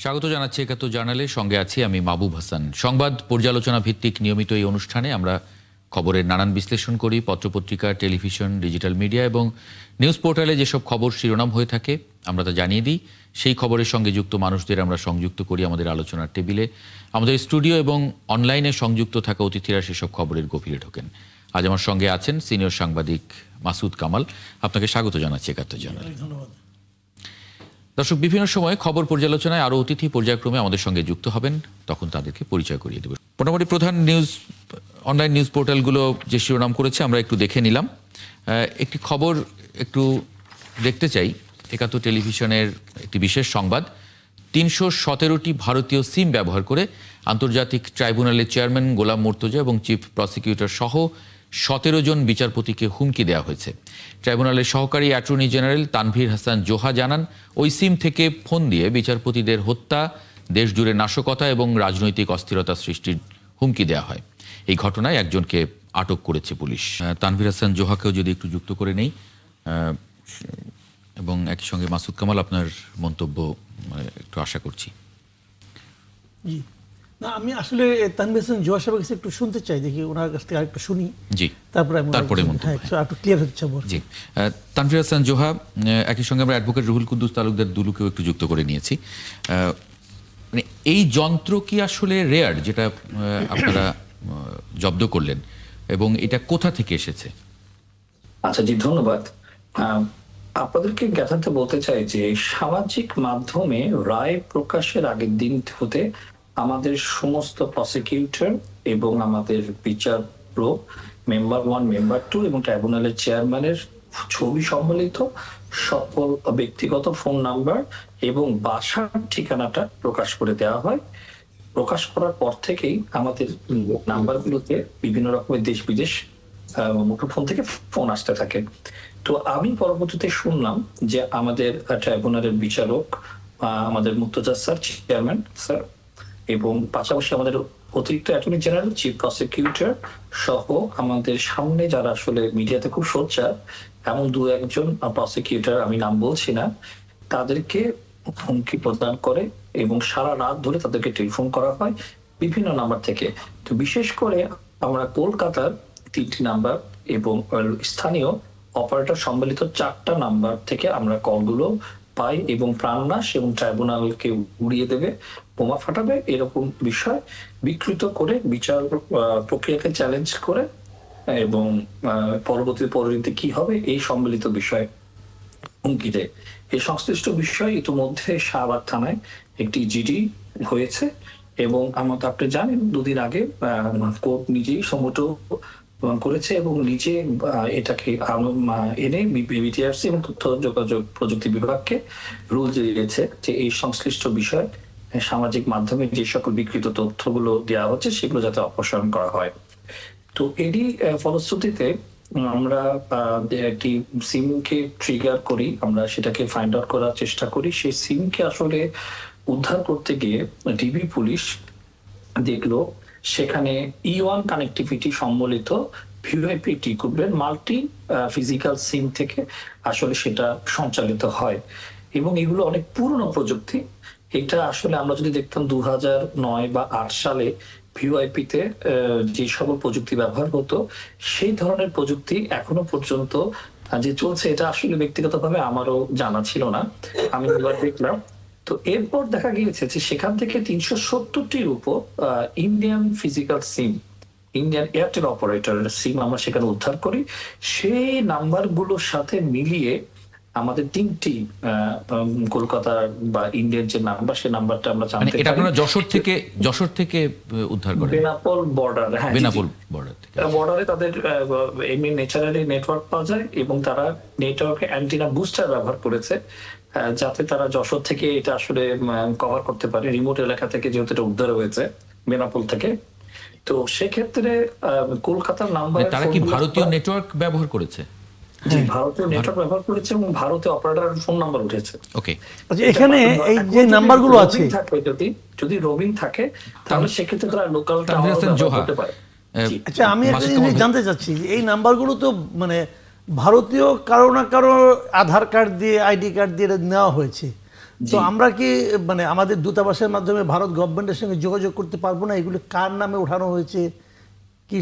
স্বাগত জানাচ্ছি একাত্তর জার্নালে, সঙ্গে আছি আমি মাহবুব হাসান। সংবাদ পর্যালোচনা ভিত্তিক নিয়মিত এই অনুষ্ঠানে আমরা খবরের নানান বিশ্লেষণ করি। পত্রপত্রিকা, টেলিভিশন, ডিজিটাল মিডিয়া এবং নিউজ পোর্টালে যেসব খবর শিরোনাম হয়ে থাকে আমরা তা জানিয়ে দিই। সেই খবরের সঙ্গে যুক্ত মানুষদের আমরা সংযুক্ত করি আমাদের আলোচনার টেবিলে। আমাদের স্টুডিও এবং অনলাইনে সংযুক্ত থাকা অতিথিরা সেসব খবরের গভীরে ঢোকেন। আজ আমার সঙ্গে আছেন সিনিয়র সাংবাদিক মাসুদ কামাল। আপনাকে স্বাগত জানাচ্ছি একাত্তর জার্নালে। ধন্যবাদ। দর্শক, বিভিন্ন সময় খবর পর্যালোচনায় আরও অতিথি পর্যায়ক্রমে আমাদের সঙ্গে যুক্ত হবেন, তখন তাদেরকে পরিচয় করিয়ে দেব। মোটামুটি প্রধান অনলাইন নিউজ পোর্টালগুলো যে শিরোনাম করেছে আমরা একটু দেখে নিলাম। একটি খবর একটু দেখতে চাই। একাত্তর টেলিভিশনের একটি বিশেষ সংবাদ। ৩১৭টি ভারতীয় সিম ব্যবহার করে আন্তর্জাতিক ট্রাইব্যুনালের চেয়ারম্যান গোলাম মুর্তজা এবং চিফ প্রসিকিউটর সহ ১৭ জন বিচারপতিকে হুমকি দেওয়া হয়েছে। ট্রাইব্যুনালের সহকারী অ্যাটর্নি জেনারেল তানভীর হাসান জোহা জানান, ওই সিম থেকে ফোন দিয়ে বিচারপতিদের হত্যা, দেশজুড়ে নাশকতা এবং রাজনৈতিক অস্থিরতা সৃষ্টির হুমকি দেওয়া হয়। এই ঘটনায় একজনকে আটক করেছে পুলিশ। তানভীর হাসান জোহাকেও যদি একটু যুক্ত করে নেই, এবং একই সঙ্গে মাসুদ কামাল আপনার মন্তব্য একটু আশা করছি। জি, না আমি আসলে তানভীর হাসান জোহা সাহেবের কাছে একটু শুনতে চাই, দেখি ওনার কাছ থেকে আরেকটু শুনি। জি, তারপরে একটু ক্লিয়ার হতে চাবো। জি, তানভীর হাসান জোহা, একই সঙ্গে আমরা অ্যাডভোকেট রুহুল কুদ্দুস তালুকদার দুলুকেও একটু যুক্ত করে নিয়েছি। মানে এই যন্ত্র কি আসলে রেয়ার, যেটা আপনারা জব্দ করলেন, এবং এটা কোথা থেকে এসেছে? আচ্ছা জি, ধন্যবাদ। আপনাদেরকে যথার্থ বলতে চাই যে সামাজিক মাধ্যমে রায় প্রকাশের আগের দিন হতে আমাদের সমস্ত প্রসিকিউটর এবং আমাদের বিচারক মেম্বার 1, মেম্বার 2 এবং ট্রাইব্যুনালের চেয়ারম্যানের ছবি সম্বলিত সকল ব্যক্তিগত ফোন নাম্বার এবং বাসার ঠিকানাটা প্রকাশ করে দেওয়া হয়। প্রকাশ করার পর থেকেই আমাদের নাম্বারগুলোতে বিভিন্ন রকমের দেশ বিদেশ মুঠোফোন থেকে ফোন আসতে থাকে। তো আমি পরবর্তীতে শুনলাম যে আমাদের ট্রাইব্যুনালের বিচারক, আমাদের মুর্তজা স্যার, চেয়ারম্যান স্যার, এবং পাশাপাশি আমাদের অতিরিক্ত অ্যাটর্নি জেনারেল, চিফ প্রসিকিউটর সহ আমাদের সামনে যারা আসলে মিডিয়াতে খুব সোচ্চার এমন 2-1 জন প্রসিকিউটর, আমি নাম বলছি না, তাদেরকে হুমকি প্রদান করে এবং সারা রাত ধরে তাদেরকে টেলিফোন করা হয় বিভিন্ন নাম্বার থেকে। তো বিশেষ করে আমরা কলকাতার 3টি নাম্বার এবং স্থানীয় অপারেটর সম্বলিত 4টা নাম্বার থেকে আমরা কলগুলো পাই এবং প্রাণনাশ এবং ট্রাইব্যুনালকে উড়িয়ে দেবে, বোমা ফাটাবে, এরকম বিষয় বিকৃত করে বিচার প্রক্রিয়াকে চ্যালেঞ্জ করে এবং পরবর্তীতে কি হবে এই সম্মিলিত বিষয় হুমকি দেয়। এই সংশ্লিষ্ট বিষয় ইতিমধ্যে শাহবাগ থানায় একটি জিডি হয়েছে এবং আমাদের আপনি জানেন 2 দিন আগে কোর্ট নিজেই সমুদ্র করেছে এবং নিজে এটাকে এনে বিটিআরসি এবং তথ্য যোগাযোগ প্রযুক্তি বিভাগকে রুল দিয়েছে যে এই সংশ্লিষ্ট বিষয় সামাজিক মাধ্যমে যে সকল বিকৃত তথ্যগুলো দেওয়া হচ্ছে সেগুলো যাতে অপসারণ করা হয়। তো এরই ফলশ্রুতিতে আমরা একটি সিমকে ট্রিগার করি, আমরা সেটাকে ফাইন্ড আউট করার চেষ্টা করি। সেই সিমকে আসলে উদ্ধার করতে গিয়ে ডিবি পুলিশ দেখলো সেখানে E1 কানেক্টিভিটি সম্বলিত ভিওআইপি ইকুইপমেন্ট মাল্টি ফিজিক্যাল সিম থেকে আসলে সেটা সঞ্চালিত হয় এবং এগুলো অনেক পুরনো প্রযুক্তি। এটা আসলে আমরা যদি দেখতাম 2009 বা 8 সালে ভিওআইপিতে যে সকল প্রযুক্তি ব্যবহার হতো সেই ধরনের প্রযুক্তি এখনো পর্যন্ত যে চলছে, এটা আসলে ব্যক্তিগতভাবে আমারও জানা ছিল না, আমি এবার দেখলাম। তো এরপর দেখা গিয়েছে যে সেখান থেকে 370টির উপর ইন্ডিয়ান ফিজিক্যাল সিম, ইন্ডিয়ান এয়ারটেল অপারেটরের সিম আমরা সেখানে উদ্ধার করি। সেই নাম্বারগুলোর সাথে মিলিয়ে আমাদের 3টি কলকাতার বা ইন্ডিয়ান যে নাম্বার, সেই নাম্বারটা আমরা জানতে পারি। এটা আপনারা যশোর থেকে উদ্ধার করেন? বেনাপোল বর্ডার, হ্যাঁ, বেনাপোল বর্ডার থেকে। বর্ডারে তাদের এমনি ন্যাচারালি নেটওয়ার্ক পাওয়া যায় এবং তারা নেটওয়ার্কে অ্যান্টিনা বুস্টার ব্যবহার করেছে যাতে তারা যশোর থেকে এটা আসলে কভার করতে পারে, রিমোট এলাকা থেকে, যেহেতু এটা উদ্ধার হয়েছে বেনাপোল থেকে। তো সেক্ষেত্রে কলকাতার নাম্বার, তারা কি ভারতীয় নেটওয়ার্ক ব্যবহার করেছে? ভারতীয় নেটওয়ার্ক ব্যবহার করেছে এবং ভারতীয় অপারেটরের ফোন নাম্বার উঠেছে। ওকে, আচ্ছা, এখানে এই যে নাম্বারগুলো আছে, যদি রোমিং থাকে তাহলে সেক্ষেত্রে তারা লোকাল করতে পারে। আচ্ছা, আমি একটা জিনিস জানতে চাচ্ছি, এই নাম্বারগুলো তো মানে ভারতীয় কারো না কারো আধার কার্ড দিয়ে, আইডি কার্ড দিয়ে নেওয়া হয়েছে। তো আমরা কি মানে আমাদের দূতাবাসের মাধ্যমে ভারত গভর্নমেন্টের সঙ্গে যোগাযোগ করতে পারবো না? এগুলো কার নামে ওঠানো হয়েছে, কি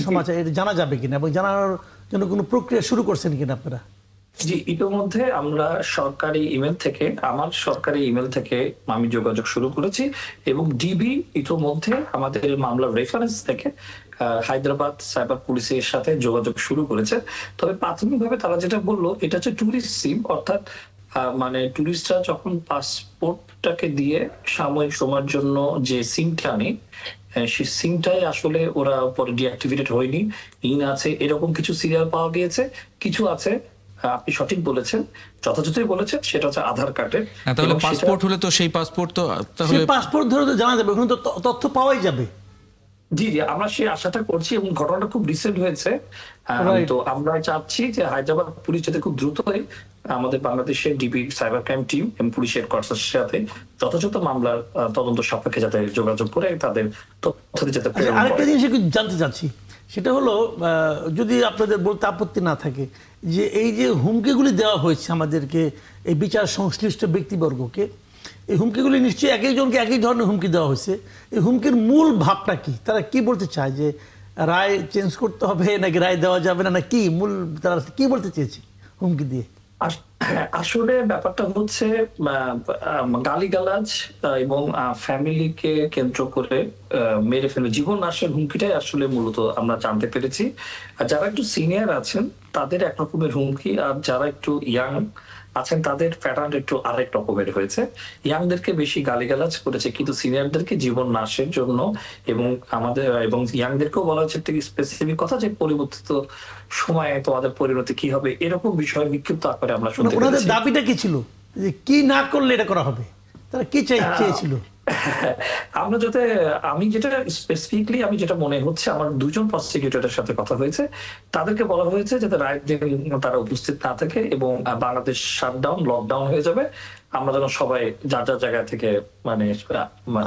সমাচার, এটা জানা যাবে কিনা এবং জানার জন্য কোনো প্রক্রিয়া শুরু করছেন কিনা আপনারা? জি, ইতিমধ্যে আমরা আমার সরকারি ইমেল থেকে আমি যোগাযোগ শুরু করেছি এবং ডিবি ইতিমধ্যে আমাদের মামলার রেফারেন্স থেকে হায়দ্রাবাদ সাইবার পুলিশের সাথে যোগাযোগ শুরু করেছে। তবে প্রাথমিকভাবে তারা যেটা বললো, এটা হচ্ছে ট্যুরিস্ট সিম, অর্থাৎ মানে ট্যুরিস্টরা যখন পাসপোর্টটাকে দিয়ে সাময়িক সময়ের জন্য যে সিমটা নেই, সেই সিমটাই আসলে ওরা পরে ডিঅ্যাক্টিভেটেড হয়নি, ইন আছে, এরকম কিছু সিরিয়াল পাওয়া গিয়েছে। কিছু আছে, আপনি সঠিক বলেছেন, যথাযথই বলেছেন, সেটা হচ্ছে আধার কার্ডের। তাহলে পাসপোর্ট হলে তো সেই পাসপোর্ট তো তাহলে সেই পাসপোর্ট ধরে তো জানা যাবে, ওখানে তো তথ্য পাওয়াই যাবে। জি জি, আমরা সেই আশাটা করছি এবং ঘটনাটা খুব রিসেন্ট হয়েছে। তো আমরা চাচ্ছি যে হায়দ্রাবাদ পুলিশ যাতে খুব দ্রুতই আমাদের বাংলাদেশের ডিবি সাইবার ক্রাইম টিম এবং পুলিশ হেডকোয়ার্টারের সাথে যথাযথ মামলার তদন্ত সাপেক্ষে যাতে যোগাযোগ করে তাদের তথ্য যাতে প্রেরণ আরেকটা করে। জিনিস একটু জানতে চাচ্ছি, সেটা হলো যদি আপনাদের বলতে আপত্তি না থাকে, যে এই যে হুমকিগুলি দেওয়া হয়েছে আমাদেরকে, এই বিচার সংশ্লিষ্ট ব্যক্তিবর্গকে, এই হুমকিগুলি নিশ্চয়ই এক একজনকে একই ধরনের হুমকি দেওয়া হয়েছে। এই হুমকির মূল ভাবটা কি? তারা কি বলতে চায়, যে রায় চেঞ্জ করতে হবে নাকি রায় দেওয়া যাবে না, না কি মূল তারা কি বলতে চেয়েছে হুমকি দিয়ে? আসলে ব্যাপারটা হচ্ছে গালিগালাজ এবং ফ্যামিলিকে কেন্দ্র করে মেরে ফেলে জীবন নাশের হুমকিটাই আসলে মূলত আমরা জানতে পেরেছি। আর যারা একটু সিনিয়র আছেন তাদের একরকমের হুমকি, আর যারা একটু ইয়াং আছেন তাদের প্যাটার্ন একটু আরেক রকমের হয়েছে। ইয়াংদেরকে বেশি গালিগালাজ করেছে, কিন্তু সিনিয়রদেরকে জীবন নাশের জন্য এবং ইয়াংদেরকেও বলা হচ্ছে একটা স্পেসিফিক কথা, যে পরিবর্তিত সময়ে তোমাদের পরিণতি কি হবে, এরকম বিষয় বিক্ষিপ্ত আকারে আমরা শুনতে ওনাদের পেরেছি। দাবিটা কি ছিল, যে কি না করলে এটা করা হবে, তারা কি চেয়েছিল? আমি যেটা মনে হচ্ছে, আমার দুজন প্রসিকিউটরের সাথে কথা হয়েছে, তাদেরকে বলা হয়েছে যাতে রায়ের দিন তারা উপস্থিত না থাকে এবং বাংলাদেশ শাটডাউন, লকডাউন হয়ে যাবে, আমরা যেন সবাই যার যার জায়গা থেকে মানে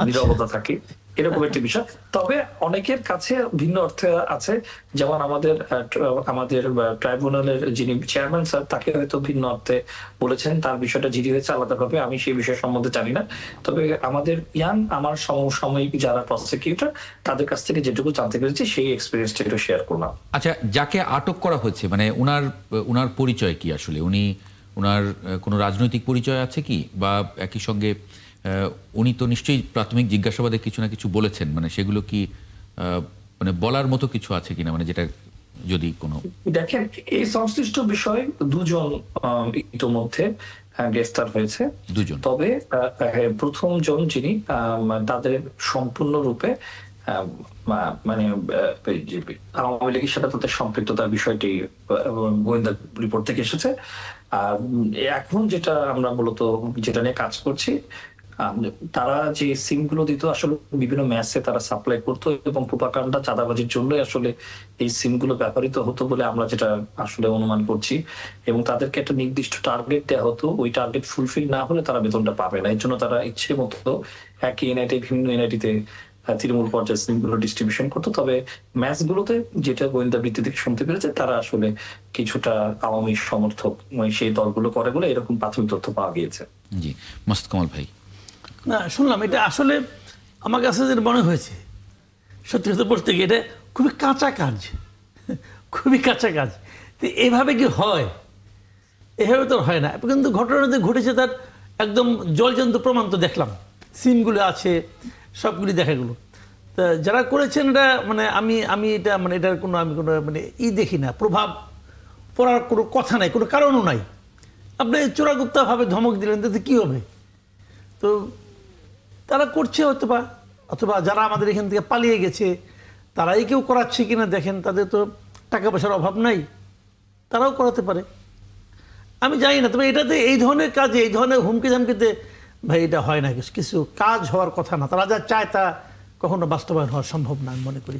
নীরবতা থাকি, এরকম একটি বিষয়। তবে অনেকের কাছে ভিন্ন অর্থে আছে, যেমন আমাদের ট্রাইব্যুনালের যিনি চেয়ারম্যান স্যার, তাকে হয়তো ভিন্ন অর্থে বলেছেন, তার বিষয়টা জিডি হয়েছে আলাদাভাবে, আমি সেই বিষয় সম্বন্ধে জানি না। তবে আমাদের আমার সমসাময়িক যারা প্রসিকিউটর, তাদের কাছ থেকে যেটুকু জানতে পেরেছি সেই এক্সপিরিয়েন্সটা একটু শেয়ার করলাম। আচ্ছা, যাকে আটক করা হচ্ছে মানে উনার পরিচয় কি আসলে? উনার কোনো রাজনৈতিক পরিচয় আছে কি, বা একই সঙ্গে উনি তো নিশ্চয়ই প্রাথমিক জিজ্ঞাসাবাদে কিছু না কিছু বলেছেন, মানে সেগুলো কি মানে বলার মতো কিছু আছে কিনা, মানে যেটা যদি কোনো দেখেন, এই সংশ্লিষ্ট বিষয়ে দুজন ইতোমধ্যে গ্রেফতার হয়েছে। দুজন? তবে প্রথম জন যিনি তাদের সম্পূর্ণরূপে মানে আওয়ামী লীগের সাথে তাদের সম্পৃক্ততার বিষয়টি গোয়েন্দা রিপোর্ট থেকে এসেছে। এখন যেটা আমরা মূলত যেটা নিয়ে কাজ করছি, তারা যে সিম গুলো দিত আসলে বিভিন্ন ম্যাচে তারা সাপ্লাই করতো এবং প্রোপাগান্ডা, চাঁদাবাজির জন্য আসলে এই সিম গুলো ব্যবহৃত হতো বলে আমরা যেটা আসলে অনুমান করছি। এবং তাদেরকে একটা নির্দিষ্ট টার্গেট দেওয়া হতো, ওই টার্গেট ফুলফিল না হলে তারা বেতনটা পাবে না। এর জন্য তারা ইচ্ছে মতো একই এনআইটি বিভিন্ন এনআইটিতে তৃণমূল পর্যায়ে সিম গুলো ডিস্ট্রিবিউশন করতো। তবে ম্যাচ গুলোতে যেটা গোয়েন্দা বৃত্তি থেকে শুনতে পেরেছে, তারা আসলে কিছুটা আওয়ামী সমর্থক সেই দলগুলো করে বলে এরকম প্রাথমিক তথ্য পাওয়া গিয়েছে। জি, মাসুদ কামাল ভাই। না, শুনলাম, এটা আসলে আমার কাছে যেটা মনে হয়েছে, সত্যি কথা বলতে গিয়ে এটা খুবই কাঁচা কাজ, খুবই কাঁচা কাজ। তো এভাবে কি হয়? এভাবে তো হয় না। কিন্তু ঘটনাটা ঘটেছে তার একদম জলজন্ত প্রমাণ তো দেখলাম, সিমগুলো আছে, সবগুলি দেখা গেলো। তা যারা করেছেন এটা মানে আমি এটা মানে এটার কোনো আমি কোনো মানে দেখি না, প্রভাব পড়ার কোনো কথা নাই, কোনো কারণও নাই। আপনি চোরাগুপ্তাভাবে ধমক দিলেন, তাতে কী হবে? তো তারা করছে অথবা যারা আমাদের এখান থেকে পালিয়ে গেছে তারাই কেউ করাচ্ছে কিনা দেখেন, তাদের তো টাকা পয়সার অভাব নাই, তারাও করাতে পারে, আমি জানি না। তবে এটাতে এই ধরনের কাজে, এই ধরনের হুমকি ধামকিতে ভাই এটা হয় না, কিছু কাজ হওয়ার কথা না। তারা যা চায় তা কখনো বাস্তবায়ন হওয়া সম্ভব না, আমি মনে করি।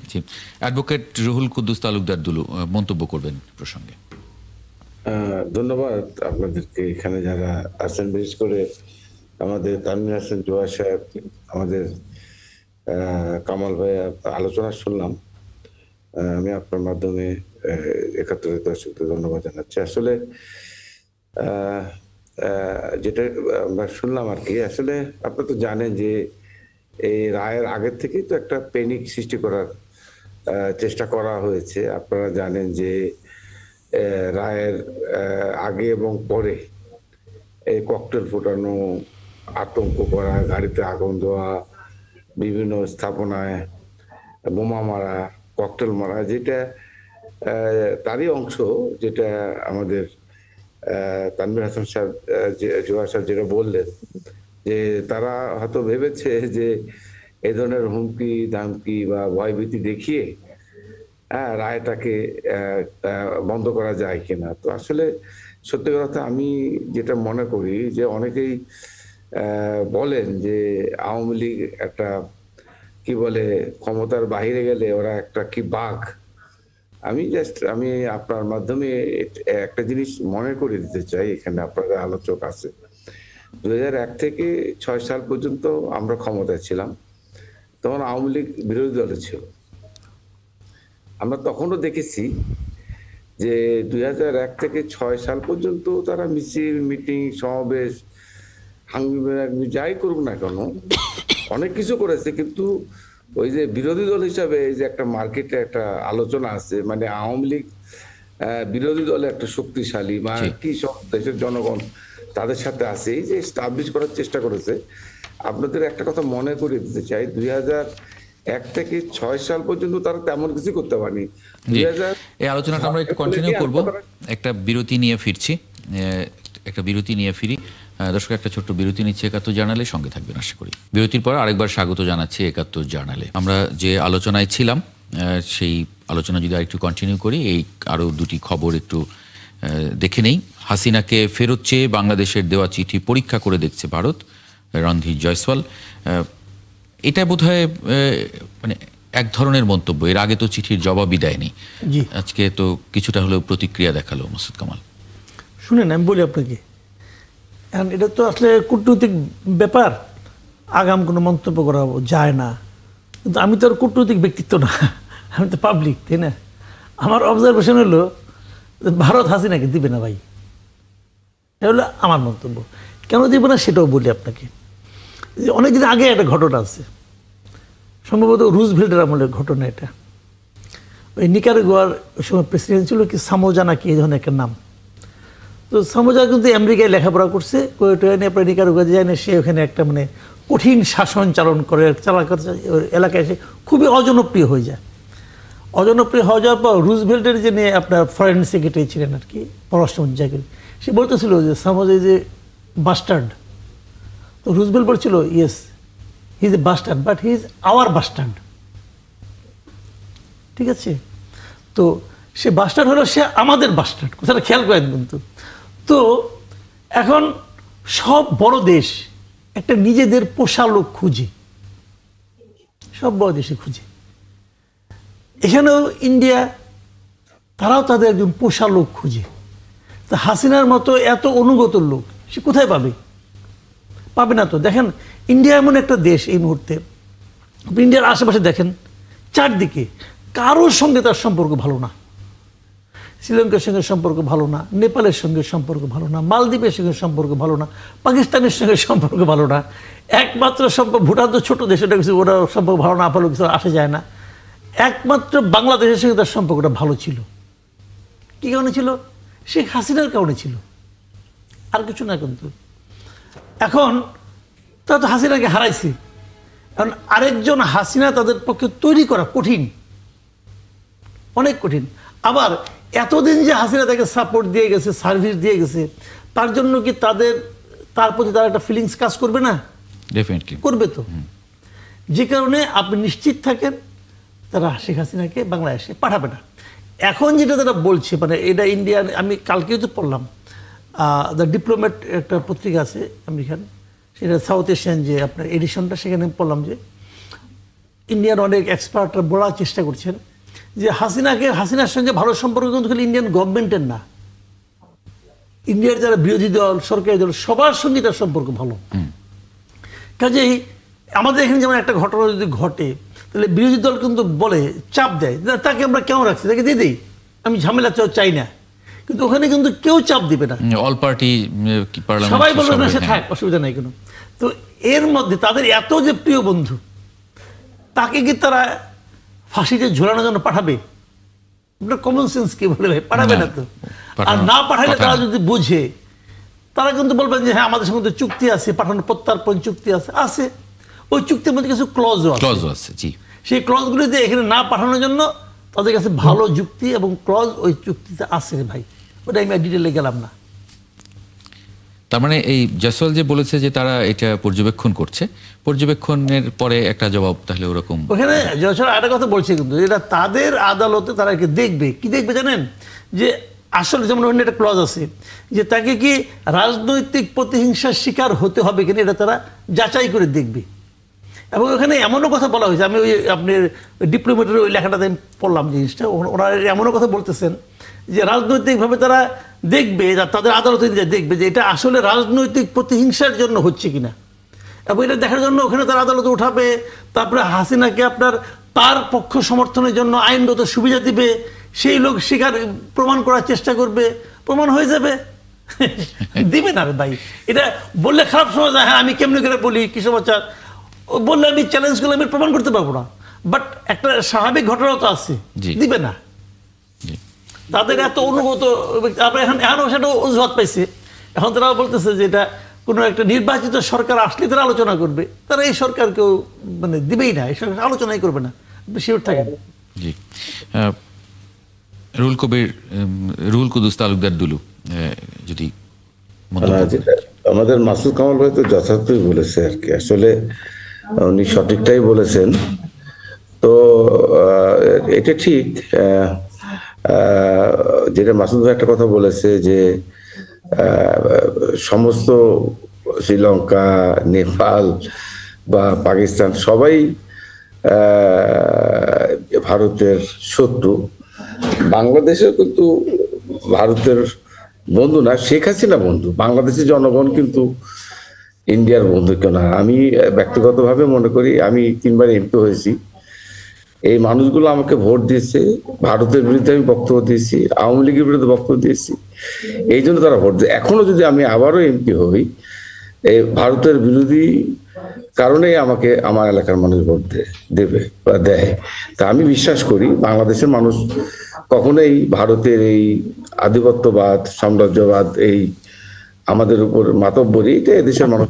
অ্যাডভোকেট রুহুল কুদ্দুস তালুকদার দুলু মন্তব্য করবেন প্রসঙ্গে। ধন্যবাদ আপনাদেরকে, এখানে যারা আছেন, বিশেষ করে আমাদের তানভীর হাসান জোয়া সাহেব, আমাদের কামাল ভাইয়া আলোচনা শুনলাম। আমি আপনার মাধ্যমে ৭১ দর্শকদের ধন্যবাদ জানাচ্ছি। আসলে যেটা আমরা শুনলাম আর কি, আসলে আপনারা তো জানেন যে এই রায়ের আগের থেকেই তো একটা প্যানিক সৃষ্টি করার চেষ্টা করা হয়েছে। আপনারা জানেন যে রায়ের আগে এবং পরে এই ককটেল ফোটানো, আতঙ্ক করা, গাড়িতে আগুন দেওয়া, বিভিন্ন স্থাপনায় বোমা মারা, ককটেল মারা, যেটা তারই অংশ, যেটা আমাদের তানভীর হাসান সাহেব, জোয়ার সাহেব যেটা বললেন, যে তারা হয়তো ভেবেছে যে এই ধরনের হুমকি ধামকি বা ভয়ভীতি দেখিয়ে রায়টাকে বন্ধ করা যায় কিনা। তো আসলে সত্যি কথা আমি যেটা মনে করি যে অনেকেই বলেন যে আওয়ামী লীগ একটা কি বলে ক্ষমতার বাইরে গেলে ওরা একটা কি বাঘ। আমি আপনার মাধ্যমে একটা জিনিস মনে করে দিতে চাই, এখানে আপনাদের আলোচক আছে। 2001 থেকে 6 সাল পর্যন্ত আমরা ক্ষমতায় ছিলাম, তখন আওয়ামী লীগ বিরোধী দলে ছিল। আমরা তখনও দেখেছি যে 2001 থেকে 6 সাল পর্যন্ত তারা মিছিল, মিটিং, সমাবেশ, হাঙ্গি যাই করুক না কেন, অনেক কিছু করেছে। কিন্তু ওই যে বিরোধী দল হিসাবে এই যে একটা মার্কেটে একটা আলোচনা আছে, মানে আওয়ামী লীগ বিরোধী দলে একটা শক্তিশালী বা কি সব দেশের জনগণ তাদের সাথে আছে, এই যে এস্টাবলিশ করার চেষ্টা করেছে। আপনাদের একটা কথা মনে করে দিতে চাই, 2001 থেকে 6 সাল পর্যন্ত তারা তেমন কিছু করতে পারেনি। এই আলোচনাটা আমরা একটু কন্টিনিউ করব, একটা বিরতি নিয়ে ফিরছি, একটা বিরতি নিয়ে ফিরি। দর্শক, একটা ছোট্ট বিরতি নিচ্ছে ৭১ জার্নালে, সঙ্গে থাকবেন আশা করি। বিরতির পর আরেকবার স্বাগত জানাচ্ছি ৭১ জার্নালে। আমরা যে আলোচনায় ছিলাম সেই আলোচনা যদি আরেকটু কন্টিনিউ করি, এই আরও দুটি খবর একটু দেখে নেই। হাসিনাকে ফেরত চেয়ে বাংলাদেশের দেওয়া চিঠি পরীক্ষা করে দেখছে ভারত, রণধীর জয়সওয়াল। এটা বোধহয় মানে এক ধরনের মন্তব্য, এর আগে তো চিঠির জবাবই দেয়নি, আজকে তো কিছুটা হলেও প্রতিক্রিয়া দেখালো। মাসুদ কামাল, শুনেন আমি বলি আপনাকে, এখন এটা তো আসলে কূটনৈতিক ব্যাপার, আগাম কোনো মন্তব্য করা যায় না। কিন্তু আমি তো আর কূটনৈতিক ব্যক্তিত্ব না, আমি তো পাবলিক, তাই না? আমার অবজারভেশন হলো ভারত হাসিনাকে দিবে না ভাই, এটা হলো আমার মন্তব্য। কেন দিবে না সেটাও বলি আপনাকে। অনেকদিন আগে একটা ঘটনা আছে, সম্ভবত রুজভেল্টের আমলের ঘটনা এটা। ওই নিকারাগুয়ার ওই সময় প্রেসিডেন্ট ছিল কি সামোজা নাকি এই ধরনের একটা নাম। তো সামোজা কিন্তু আমেরিকায় লেখাপড়া করছে, নিয়ে পরে নিকারাগুয়া যায় না, সে ওখানে একটা মানে কঠিন শাসন চালন করে এলাকায় এসে খুবই অজনপ্রিয় হয়ে যায়। অজনপ্রিয় হয়ে যাওয়ার পর রুজভেল্টের যে নিয়ে আপনার ফরেন সেক্রেটারি ছিলেন আর কি, পররাষ্ট্রমন্ত্রী, সে বলতেছিল যে সামোজা ইজ এ বাস্টার্ড। তো রুজভেল্ট বলছিল yes he is a bastard, but he is our bastard. ঠিক আছে, তো সে বাস্টার্ড হলো, সে আমাদের বাস্টার্ড, কথাটা খেয়াল করেন কিন্তু। তো এখন সব বড় দেশ একটা নিজেদের পোষা লোক খুঁজে, সব বড় দেশে খুঁজে। এখানেও ইন্ডিয়া, তারাও তাদের একজন পোষা লোক খুঁজে। তা হাসিনার মতো এত অনুগত লোক সে কোথায় পাবে? পাবে না তো। দেখেন ইন্ডিয়া এমন একটা দেশ এই মুহূর্তে, ইন্ডিয়ার আশেপাশে দেখেন চারদিকে কারোর সঙ্গে তার সম্পর্ক ভালো না। শ্রীলঙ্কার সঙ্গে সম্পর্ক ভালো না, নেপালের সঙ্গে সম্পর্ক ভালো না, মালদ্বীপের সঙ্গে সম্পর্ক ভালো না, পাকিস্তানের সঙ্গে সম্পর্ক ভালো না। একমাত্র সম্পর্ক, ভুটান তো ছোটো দেশ, ওটা কিছু ওরা সম্পর্ক ভালো না, ভালো কিছু আসা যায় না। একমাত্র বাংলাদেশের সঙ্গে তার সম্পর্কটা ভালো ছিল। কী কারণে ছিল? শেখ হাসিনার কারণে ছিল, আর কিছু না। কিন্তু এখন তারা তো হাসিনাকে হারাইছে, কারণ আরেকজন হাসিনা তাদের পক্ষে তৈরি করা কঠিন, অনেক কঠিন। আবার এতদিন যে হাসিনা তাকে সাপোর্ট দিয়ে গেছে, সার্ভিস দিয়ে গেছে, তার জন্য কি তার প্রতি তার একটা ফিলিংস কাজ করবে না? ডেফিনেটলি করবে তো। যে কারণে আপনি নিশ্চিত থাকেন তারা শেখ হাসিনাকে বাংলাদেশে পাঠাবে না। এখন যেটা তারা বলছে, মানে এটা ইন্ডিয়ান, আমি কালকেও তো পড়লাম, দ্য ডিপ্লোম্যাট একটা পত্রিকা আছে আমেরিকান, সেটা সাউথ এশিয়ান যে আপনার এডিশনটা, সেখানে পড়লাম যে ইন্ডিয়ান অনেক এক্সপার্টরা বলার চেষ্টা করছেন যে হাসিনার সঙ্গে ভালো সম্পর্ক কিন্তু খালি ইন্ডিয়ান গভর্নমেন্টের না, ইন্ডিয়ার যারা বিরোধী দল, সরকারি দল, সবার সঙ্গে তার সম্পর্ক ভালো। কাজেই আমাদের এখানে যেমন একটা ঘটনা যদি ঘটে, তাহলে বিরোধী দল কিন্তু বলে, চাপ দেয়, তাকে আমরা কেমন রাখছি, তাকে দিয়ে দিই, আমি ঝামেলা চাই না। কিন্তু ওখানে কিন্তু কেউ চাপ দিবে না, অল পার্টি পার্লামেন্ট সবাই বলবে না সে থাক, অসুবিধা নেই কোনো। তো এর মধ্যে তাদের এত যে প্রিয় বন্ধু, তাকে কি তারা ফাঁসিতে ঝোলানোর জন্য পাঠাবে? আপনার কমন সেন্স কি বলে ভাই, পাঠাবে না তো। আর না পাঠালে তারা যদি বুঝে, তারা কিন্তু বলবেন যে হ্যাঁ আমাদের সঙ্গে তো চুক্তি আছে, পাঠানোর প্রত্যর্পণ চুক্তি আছে, ওই চুক্তির মধ্যে কিছু ক্লজও আছে, জি, সেই ক্লজগুলি দিয়ে এখানে না পাঠানোর জন্য তাদের কাছে ভালো যুক্তি এবং ক্লজ ওই চুক্তিতে আছে রে ভাই, ওটা আমি ডিটেলে গেলাম না। তার মানে এই জয়সওয়াল যে বলেছে যে তারা এটা পর্যবেক্ষণ করছে, পর্যবেক্ষণের পরে একটা জবাব তাহলে ওরকম। ওখানে জয়সওয়াল একটা কথা বলছে কিন্তু, এটা তাদের আদালতে তারা দেখবে, কি দেখবে জানেন, যে আসলে যেমন ওখানে একটা ক্লজ আছে যে তাকে কি রাজনৈতিক প্রতিহিংসার শিকার হতে হবে কিনা, এটা তারা যাচাই করে দেখবে। এবং ওখানে এমনও কথা বলা হয়েছে, আমি ওই আপনার ডিপ্লোমেটের ওই লেখাটাতে পড়লাম জিনিসটা, ওনারা এমনও কথা বলতেছেন যে রাজনৈতিকভাবে তারা দেখবে, তাদের আদালতে দেখবে যে এটা আসলে রাজনৈতিক প্রতিহিংসার জন্য হচ্ছে কিনা, এবং এটা দেখার জন্য ওখানে তারা আদালতে উঠাবে। তারপরে হাসিনাকে আপনার তার পক্ষ সমর্থনের জন্য আইনগত সুবিধা দিবে, সেই লোক স্বীকার প্রমাণ করার চেষ্টা করবে, প্রমাণ হয়ে যাবে। দিবে না রে ভাই, এটা বললে খারাপ শোনা যায়, হ্যাঁ আমি কেমনি করে বলি কি সমাচার বললে আমি চ্যালেঞ্জ করলে আমি প্রমাণ করতে পারবো না, বাট একটা স্বাভাবিক ঘটনা তো আছে, দিবে না। তাদের এত অনুগত, এখন সেটা অজুহাত পাইছে, এখন তারা বলতেছে যে এটা কোনো একটা নির্বাচিত সরকার আসলে তারা আলোচনা করবে, তারা এই সরকারকেও মানে দিবেই না, এই সরকার আলোচনাই করবে না, শিওর থাকেন। জি, রুহুল কুদ্দুস তালুকদার দুলু যদি আমাদের মাসুদ কামাল ভাই তো যথার্থই বলেছে আর কি, আসলে উনি সঠিকটাই বলেছেন। তো এটা ঠিক, যেটা মাসুদ ভাই একটা কথা বলেছে যে সমস্ত শ্রীলঙ্কা, নেপাল বা পাকিস্তান সবাই ভারতের শত্রু, বাংলাদেশের কিন্তু ভারতের বন্ধু না, শেখ হাসিনা বন্ধু, বাংলাদেশের জনগণ কিন্তু ইন্ডিয়ার বন্ধু কেউ না। আমি ব্যক্তিগতভাবে মনে করি, আমি 3 বার এমপি হয়েছি, এই মানুষগুলো আমাকে ভোট দিয়েছে, ভারতের বিরুদ্ধে আমি বক্তব্য দিয়েছি, আওয়ামী লীগের বিরুদ্ধে বক্তব্য দিয়েছি, এই জন্য তারা ভোট দেয়। এখনো যদি আমি আবারও এমপি হই, এই ভারতের বিরোধী কারণেই আমাকে আমার এলাকার মানুষ ভোট দেবে বা দেয়। তা আমি বিশ্বাস করি বাংলাদেশের মানুষ কখনোই ভারতের এই আধিপত্যবাদ, সাম্রাজ্যবাদ, এই আমাদের উপর মাতব্বরি, এটা এদেশের মানুষ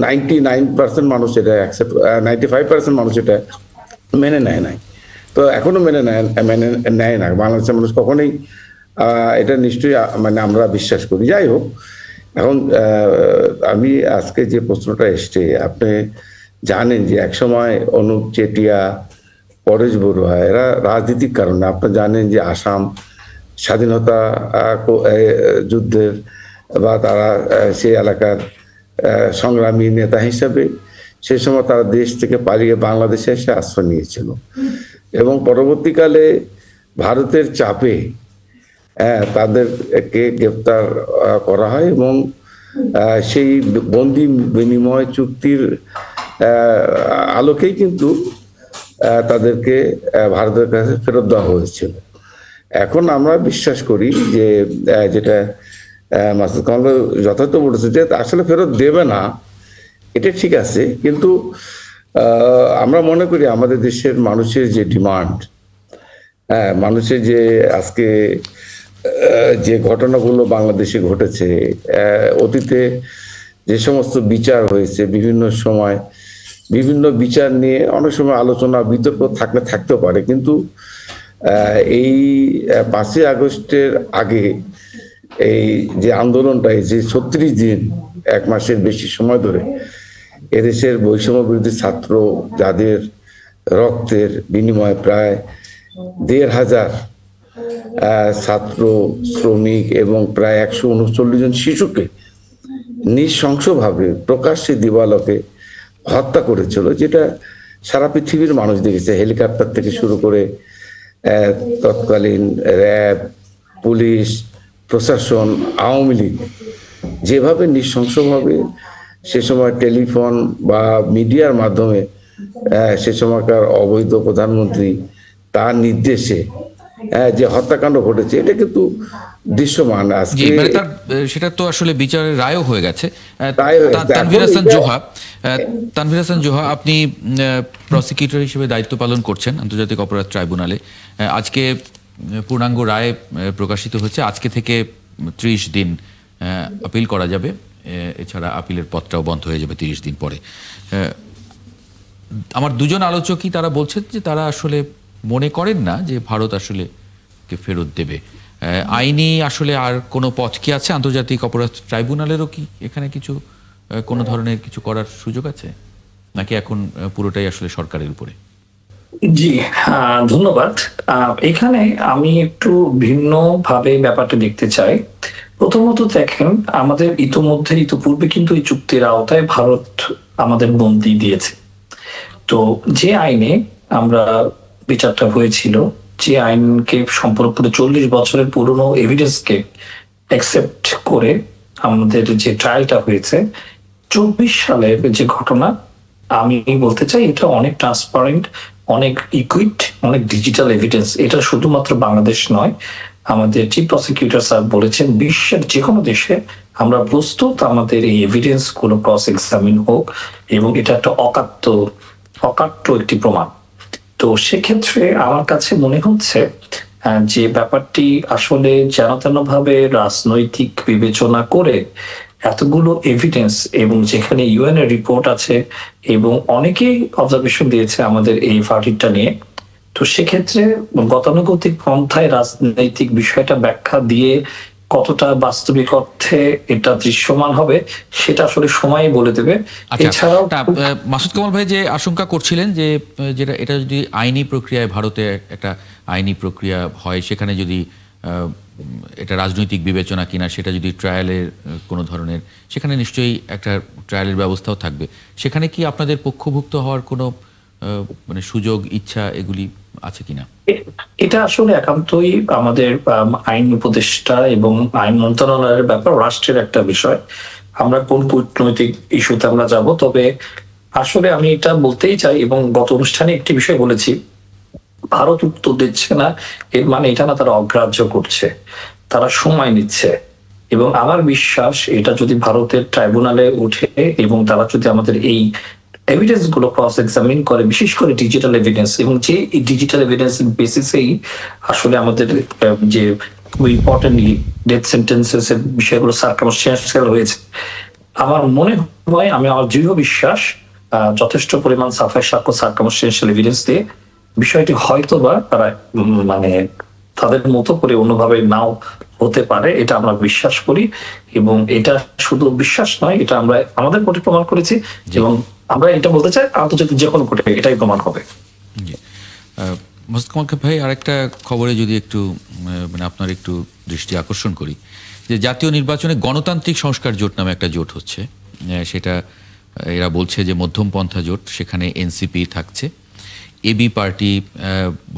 99% মানুষ এটা অ্যাকসেপ্ট, 95% মানুষ এটা মেনে নেয় নাই, তো এখনো মেনে নেয় না। বাংলাদেশের মানুষ কখনোই এটা নিশ্চয়ই মানে আমরা বিশ্বাস করি। যাই হোক, এখন আমি আজকে যে প্রশ্নটা এসছে, আপনি জানেন যে একসময় অনুপ চেটিয়া, পরেশ বড়ুয়া এরা রাজনীতিক কারণে, আপনি জানেন যে আসাম স্বাধীনতা যুদ্ধের বা তারা সেই এলাকার সংগ্রামী নেতা হিসাবে সে সময় তারা দেশ থেকে পালিয়ে বাংলাদেশে এসে আশ্রয় নিয়েছিল, এবং পরবর্তীকালে ভারতের চাপে তাদেরকে গ্রেপ্তার করা হয়, এবং সেই বন্দি বিনিময় চুক্তির আলোকেই কিন্তু তাদেরকে ভারতের কাছে ফেরত দেওয়া হয়েছিল। এখন আমরা বিশ্বাস করি যে যেটা মাসুদ কামাল যথার্থ বলেছে যে আসলে ফেরত দেবে না, এটা ঠিক আছে, কিন্তু আমরা মনে করি আমাদের দেশের মানুষের যে ডিমান্ড, মানুষের যে আজকে যে ঘটনাগুলো বাংলাদেশে ঘটেছে, অতীতে যে সমস্ত বিচার হয়েছে, বিভিন্ন সময় বিভিন্ন বিচার নিয়ে অনেক সময় আলোচনা বিতর্ক থাকতেও পারে, কিন্তু এই 5ই আগস্টের আগে এই যে আন্দোলনটা, এই যে 36 দিন, 1 মাসের বেশি সময় ধরে এদেশের বৈষম্য বিরোধী ছাত্র, যাদের রক্তের বিনিময়ে প্রায় 1,500 ছাত্র, শ্রমিক এবং প্রায় 139 জন শিশুকে নৃশংসভাবে প্রকাশ্যে দিবালোকে হত্যা করেছিল, যেটা সারা পৃথিবীর মানুষ দেখেছে। হেলিকপ্টার থেকে শুরু করে তৎকালীন র্যাব, পুলিশ, প্রশাসন, আওয়ামী লীগ যেভাবে নৃশংসভাবে সে সময় টেলিফোন বা মিডিয়ার মাধ্যমে সে সময়কার অবৈধ প্রধানমন্ত্রী তার নির্দেশে যে হত্যাকাণ্ড ঘটেছে, এটা কিন্তু দৃশ্যমান জি, আজকে। মানে তার সেটা তো আসলে বিচারের রায়ও হয়ে গেছে। রায় হয়ে গেছে। তানভীর এখন হাসান এটা- জোহা, তানভীর হাসান জোহা, আপনি প্রসিকিউটর হিসেবে দায়িত্ব পালন করছেন আন্তর্জাতিক অপরাধ ট্রাইব্যুনালে। আজকে পূর্ণাঙ্গ রায় প্রকাশিত হচ্ছে। আজকে থেকে 30 দিন আপিল করা যাবে। এছাড়া আপিলের পথটাও বন্ধ হয়ে যাবে 30 দিন পরে। আমার দুজন আলোচকই তারা বলছেন যে তারা আসলে মনে করেন না যে ভারত আসলে কে ফেরত দেবে। আইনি আসলে আর কোনো পথ কি আছে? আন্তর্জাতিক অপরাধ ট্রাইব্যুনালেরও কি এখানে কিছু কোনো ধরনের কিছু করার সুযোগ আছে, নাকি এখন পুরোটাই আসলে সরকারের উপরে? জি, ধন্যবাদ। এখানে আমি একটু ভিন্ন ভাবে ব্যাপারটা দেখতে চাই। প্রথমত দেখেন, আমাদের ইতোপূর্বে কিন্তু এই চুক্তির আওতায় ভারত আমাদের বন্দি দিয়েছে। তো যে আইনে আমরা বিচারটা হয়েছিল, যে আইনকে সম্পর্ক করে 40 বছরের পুরনো এভিডেন্সকে অ্যাকসেপ্ট করে আমাদের যে ট্রায়ালটা হয়েছে 24 সালের যে ঘটনা, আমি বলতে চাই এটা অনেক ট্রান্সপারেন্ট, অনেক ইকুইট, অনেক ডিজিটাল এভিডেন্স। এটা শুধুমাত্র বাংলাদেশ নয়, আমাদের চিফ প্রসিকিউটর স্যার বলেছেন বিশ্বের যে কোনো দেশে আমরা প্রস্তুত আমাদের এই এভিডেন্স গুলো ক্রস এক্সামিন হোক, এবং এটা একটা অকাট্য একটি প্রমাণ। তো সেক্ষেত্রে আমার কাছে মনে হচ্ছে যে ব্যাপারটি আসলে যেন তেন ভাবে রাজনৈতিক বিবেচনা করে এতগুলো এভিডেন্স, এবং যেখানে ইউএন এর রিপোর্ট আছে এবং অনেকেই অবজারভেশন দিয়েছে আমাদের এই ভার্ডিক্টটা নিয়ে, তো সেক্ষেত্রে গতানুগতিক পন্থায় রাজনৈতিক বিষয়টা ব্যাখ্যা দিয়ে কতটা বাস্তবিক অর্থে এটা দৃশ্যমান হবে সেটা আসলে সময়ই বলে দেবে। এছাড়াও মাসুদ কামাল ভাই যে আশঙ্কা করছিলেন যে যেটা এটা যদি আইনি প্রক্রিয়ায় ভারতে একটা আইনি প্রক্রিয়া হয়, সেখানে যদি এটা রাজনৈতিক বিবেচনা কিনা সেটা যদি ট্রায়ালের কোনো ধরনের, সেখানে নিশ্চয়ই একটা ট্রায়ালের ব্যবস্থাও থাকবে। সেখানে কি আপনাদের পক্ষভুক্ত হওয়ার কোনো মানে সুযোগ, ইচ্ছা এগুলি আছে কিনা? এটা আসলে একান্তই আমাদের আইন উপদেষ্টা এবং আইন মন্ত্রণালয়ের ব্যাপার, রাষ্ট্রের একটা বিষয়। আমরা কোন কূটনৈতিক ইস্যুতে আমরা যাব। তবে আসলে আমি এটা বলতেই চাই, এবং গত অনুষ্ঠানে একটি বিষয় বলেছি, ভারত উত্তর দিচ্ছে না এর মানে এটা না তারা অগ্রাহ্য করছে, তারা সময় নিচ্ছে। এবং আমার বিশ্বাস এটা যদি ভারতের ট্রাইব্যুনালে উঠে এবং তারা যদি আমাদের এই এভিডেন্স গুলো ক্রস এক্সামিন করে, বিশেষ করে ডিজিটাল এভিডেন্স, এবং যে ডিজিটাল এভিডেন্স বেসিসেই আসলে আমাদের যে ইম্পর্টেন্টলি ডেথ সেন্টেন্সেস এর বিষয়গুলো সার্কামস্টেন্সিয়াল হয়েছে, আমার মনে হয়, আমার দৃঢ় বিশ্বাস যথেষ্ট পরিমাণ সাফাই সাক্ষ্য সার্কামস্টেন্সিয়াল এভিডেন্স দিয়ে বিষয়টি হয়তো বা তারা মানে তাদের মতো করে অন্যভাবে নাও হতে পারে, এটা আমরা বিশ্বাস করি। এবং এটা শুধু বিশ্বাস নয়, এটা আমরা আমাদের কোর্টে প্রমাণ করেছি, এবং আমরা এটা বলতে চাই আন্তর্জাতিক যে কোনো কোর্টে এটাই প্রমাণ হবে। মাসুদ কামাল ভাই, আরেকটা খবরে যদি একটু মানে আপনার একটু দৃষ্টি আকর্ষণ করি, যে জাতীয় নির্বাচনে গণতান্ত্রিক সংস্কার জোট নামে একটা জোট হচ্ছে। সেটা এরা বলছে যে মধ্যমপন্থা জোট, সেখানে এনসিপি থাকছে, এবি পার্টি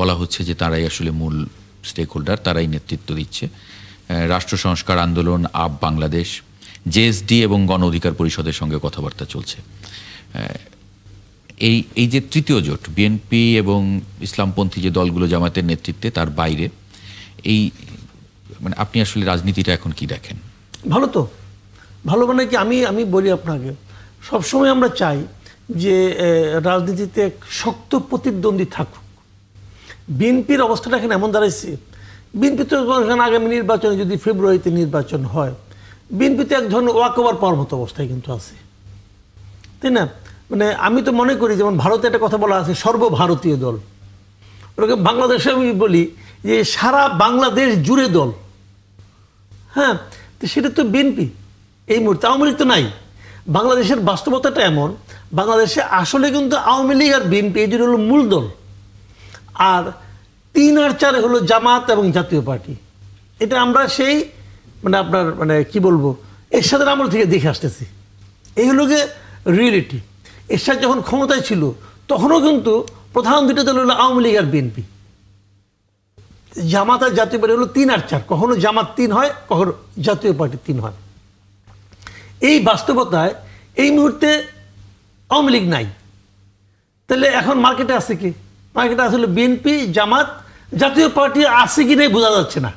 বলা হচ্ছে যে তারাই আসলে মূল স্টেক হোল্ডার, তারাই নেতৃত্ব দিচ্ছে। রাষ্ট্র সংস্কার আন্দোলন, আপ বাংলাদেশ, জেএসডি এবং গণ অধিকার পরিষদের সঙ্গে কথাবার্তা চলছে। এই যে তৃতীয় জোট, বিএনপি এবং ইসলামপন্থী যে দলগুলো জামায়াতের নেতৃত্বে, তার বাইরে এই মানে আপনি আসলে রাজনীতিটা এখন কি দেখেন? ভালো তো, ভালো মানে কি, আমি বলি আপনাকে, সবসময় আমরা চাই যে রাজনীতিতে শক্ত প্রতিদ্বন্দ্বী থাকুক। বিএনপির অবস্থাটা এখানে এমন দাঁড়াইছে, বিএনপি তো আগামী নির্বাচনে যদি ফেব্রুয়ারিতে নির্বাচন হয়, বিএনপি তো এক ধরনের ওয়াকওভার পাওয়ার মতো অবস্থায় কিন্তু আছে, তাই না? মানে আমি তো মনে করি, যেমন ভারতে একটা কথা বলা আছে সর্বভারতীয় দল, ওটাকে বাংলাদেশে আমি বলি যে সারা বাংলাদেশ জুড়ে দল। হ্যাঁ, তো সেটা তো বিএনপি এই মুহূর্তে, আওয়ামী লীগ তো নাই। বাংলাদেশের বাস্তবতাটা এমন, বাংলাদেশে আসলে কিন্তু আওয়ামী লীগ আর বিএনপি এই দুটো হলো মূল দল, আর 3 আর 4 হলো জামাত এবং জাতীয় পার্টি। এটা আমরা সেই মানে আপনার মানে কি বলবো, এরশাদের আমল থেকে দেখে আসতেছি। এই হলো গিয়ে রিয়েলিটি। এরশাদ যখন ক্ষমতায় ছিল তখনও কিন্তু প্রধান দুটো দল হলো আওয়ামী লীগ আর বিএনপি। জামাত আর জাতীয় পার্টি হলো 3 আর 4, কখনো জামাত 3 হয়, কখনো জাতীয় পার্টি 3 হয়। এই বাস্তবতায় এই মুহূর্তে আওয়ামী লীগ নাই, তাহলে এখন মার্কেটে আছে কি? মার্কেটে আসলে বিএনপি, জামাত, জাতীয় পার্টি আছে কি নাই বোঝা যাচ্ছে না,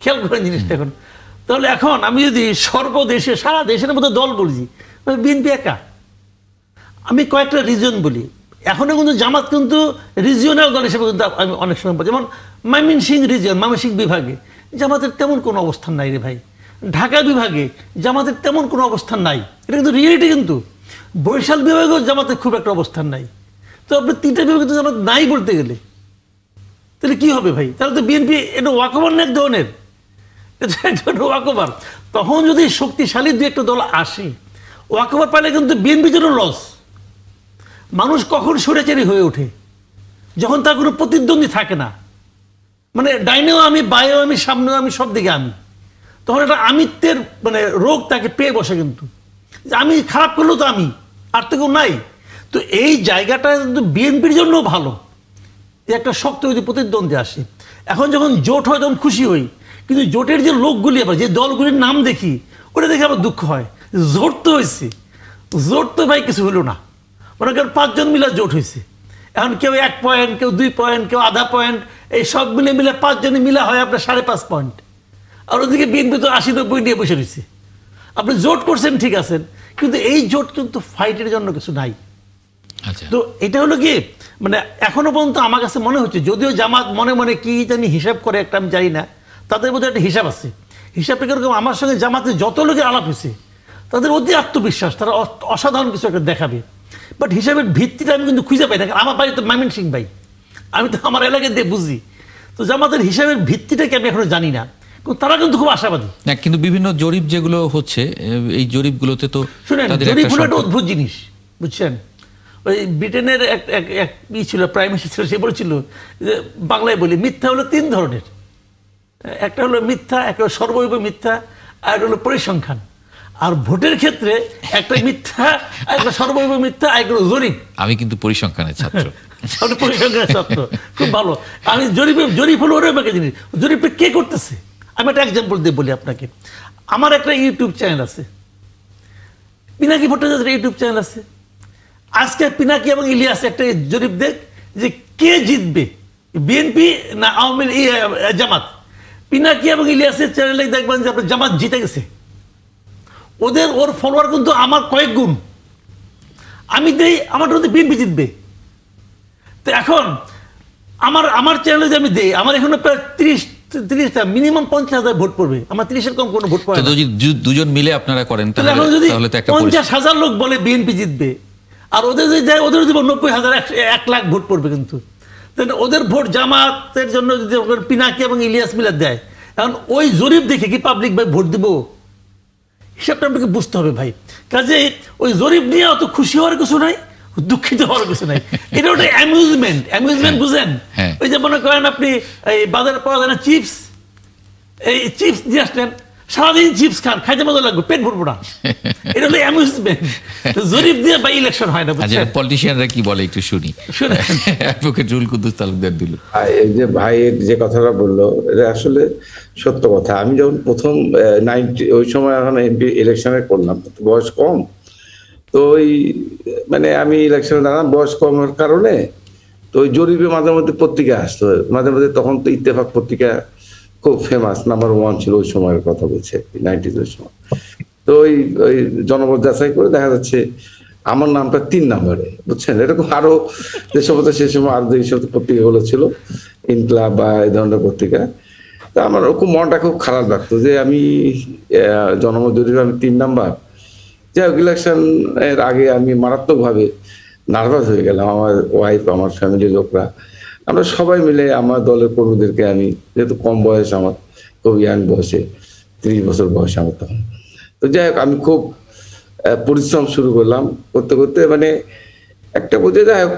খেয়াল করেন জিনিসটা এখন। তাহলে এখন আমি যদি সর্বদেশে সারা দেশের মধ্যে দল বলছি, বিএনপি একা। আমি কয়েকটা রিজন বলি। এখনো কিন্তু জামাত কিন্তু রিজিওনাল দল হিসেবে কিন্তু আমি অনেক সময় বলি, যেমন ময়মনসিংহ রিজিয়ন, ময়মনসিংহ বিভাগে জামাতের তেমন কোনো অবস্থান নাই রে ভাই। ঢাকা বিভাগে জামাতের তেমন কোনো অবস্থান নাই, এটা কিন্তু রিয়েলিটি। কিন্তু বরিশাল বিভাগেও জামাতের খুব একটা অবস্থান নাই। তো আপনি 3টা বিভাগে তো জামাত নাই বলতে গেলে, তাহলে কি হবে ভাই? তাহলে তো বিএনপি এটা ওয়াকওভার না এক ধরনের, ওয়াকওভার। তখন যদি শক্তিশালী দু একটা দল আসে, ওয়াকওভার পাইলে কিন্তু বিএনপির জন্য লস। মানুষ কখন স্বৈরাচারী হয়ে ওঠে? যখন তার কোনো প্রতিদ্বন্দ্বী থাকে না, মানে ডাইনেও আমি, বায়েও আমি, সামনেও আমি, সব দিকে আমি। তখন একটা আমিত্বের মানে রোগ তাকে পেয়ে বসে, কিন্তু আমি খারাপ করলেও তো আমি, আর তো কেউ নাই। তো এই জায়গাটা কিন্তু বিএনপির জন্য ভালো, একটা শক্ত যদি প্রতিদ্বন্দ্বী আসে। এখন যখন জোট হয় তখন খুশি হই, কিন্তু জোটের যে লোকগুলি, আবার যে দলগুলির নাম দেখি, ওটা দেখে আবার দুঃখ হয়। জোট তো হয়েছে, জোট তো ভাই কিছু হলো না। মনে করেন 5 জন মিলে জোট হয়েছে, এখন কেউ 1 পয়েন্ট, কেউ 2 পয়েন্ট, কেউ আধা পয়েন্ট, এই সব মিলে 5 জনে মিলা হয় আপনার 5.5 পয়েন্ট। আর ওদিকে বিএনপি তো 80-90 নিয়ে বসে রয়েছে। আপনি জোট করছেন ঠিক আছেন, কিন্তু এই জোট কিন্তু ফাইটের জন্য কিছু নাই। তো এটা হলো কি, মানে এখনো পর্যন্ত আমার কাছে মনে হচ্ছে, যদিও জামাত মনে মনে কি জানি হিসাব করে একটা, আমি জানি না, তাদের মধ্যে একটা হিসাব আছে। হিসাবটা কিরকম, আমার সঙ্গে জামাতের যত লোকের আলাপ হয়েছে তাদের অতি আত্মবিশ্বাস, তারা অসাধারণ কিছু একটা দেখাবে। বাট হিসাবের ভিত্তিটা আমি কিন্তু খুঁজে পাই না। আমার বাড়ি তো ময়মনসিংহ ভাই, আমি তো আমার এলাকায় দিয়ে বুঝি। তো জামাতের হিসাবের ভিত্তিটাকে আমি এখনো জানি না, কিন্তু তারা কিন্তু খুব আশাবাদী। না, কিন্তু বিভিন্ন জরিপ যেগুলো হচ্ছে, এই জরিপগুলোতে তো শুনেন, জরিপ হলো একটা অদ্ভুত জিনিস, বুঝছেন? ওই ব্রিটেনের এক ছিল, প্রাইম মিনিস্টার ছিল, সে বলেছিল যে, বাংলায় বলি, মিথ্যা হলো 3 ধরনের। একটা হলো মিথ্যা, একটা হলো সর্বৈব মিথ্যা, আর একটা হলো পরিসংখ্যান। আর ভোটের ক্ষেত্রে একটা মিথ্যা, একটা সর্বৈব মিথ্যা, আর একটা জরিপ। আমি কিন্তু পরিসংখ্যানের ছাত্র। আপনি পরিসংখ্যানের ছাত্র, খুব ভালো। আমি জরিপ হলো ওরকম একটা জিনিস। জরিপটা কে করতেছে? আমি একটা এক্সাম্পল দিয়ে বলি আপনাকে। আমার একটা ইউটিউব চ্যানেল আছে, পিনাকি ভট্টাচার্যের ইউটিউব চ্যানেল আছে। আজকে পিনাকি এবং ইলিয়াস একটা জরিপ দেখ যে কে জিতবে, বিএনপি না আওয়ামী জামাত। পিনাকি এবং ইলিয়াসের চ্যানেলে দেখবেন যে আপনার জামাত জিতে গেছে। ওর ফলোয়ার কিন্তু আমার কয়েক গুণ। আমি দেই, আমার বিএনপি জিতবে। তো এখন আমার চ্যানেলে যে আমি দেই, আমার এখানে প্রায় 30টা মিনিমাম 50,000 ভোট পড়বে। আমার 30-এর কম কোনো ভোট পড়ে না। যদি দুজন মিলে আপনারা করেন, তাহলে এখন যদি 50,000 লোক বলে বিএনপি জিতবে, আর ওদের যদি যায়, ওদের দিব 90,000, 1 লাখ ভোট পড়বে। কিন্তু ওদের ভোট জামাতের জন্য যদি পিনাকি এবং ইলিয়াস মিলে দেয়, এখন ওই জরিপ দেখে কি পাবলিক ভাই ভোট দিব? হিসাবটা আপনাকে বুঝতে হবে ভাই। কাজে ওই জরিপ নিয়ে অত খুশি হওয়ার কিছু নাই, দুঃখিত হওয়ার কিছু নাই। এটা ওটা অ্যামিউজমেন্ট, বুঝেন? ওই যে মনে করেন আপনি এই বাজারে পাওয়া যায় না চিপস, এই চিপস দিয়ে আসলেন, সারাদিন চিপস খান, খাইতে মজা লাগবে, পেট ভরবো না। এটা হলো অ্যামিউজমেন্ট। জরিপ দিয়ে বা ইলেকশন হয় না। পলিটিশিয়ানরা কি বলে একটু শুনি। অ্যাডভোকেট রুহুল কুদ্দুস তালুকদার দিল। এই যে ভাইয়ের যে কথাটা বললো, এটা আসলে সত্য কথা। আমি যখন প্রথম 90 ওই সময় এখন এমপি ইলেকশনে করলাম, বয়স কম, তো ওই মানে আমি ইলেকশনে দাঁড়ালাম বয়স কমের কারণে। তো ওই জরিপে মাঝে মধ্যে পত্রিকা আসতো, মাঝে মধ্যে। তখন তো ইত্তেফাক পত্রিকা খুব ফেমাস, নাম্বার 1 ছিল ওই সময়ের কথা বলছে, 90s সময়। তো ওই জনমত যাচাই করে দেখা যাচ্ছে আমার নামটা 3 নম্বরে, বুঝছেন? এরকম আরো যে সমস্ত সে সময় আরো যে সমস্ত পত্রিকাগুলো ছিল, ইনকলাব বা এই ধরনের পত্রিকা। তা আমার খুব মনটা খুব খারাপ লাগতো যে আমি জনমত জরিপে আমি 3 নাম্বার। যাই হোক, ইলেকশন এর আগে আমি মারাত্মকভাবে নার্ভাস হয়ে গেলাম। আমার ওয়াইফ, আমার ফ্যামিলির লোকরা, আমরা সবাই মিলে আমার দলের কর্মীদেরকে, আমি যেহেতু কম বয়স, আমার খুব ইয়াং বয়সে, 30 বছর বয়স আমার তখন। তো যাই হোক, আমি খুব পরিশ্রম শুরু করলাম। করতে করতে মানে একটা বুঝে যাই হোক,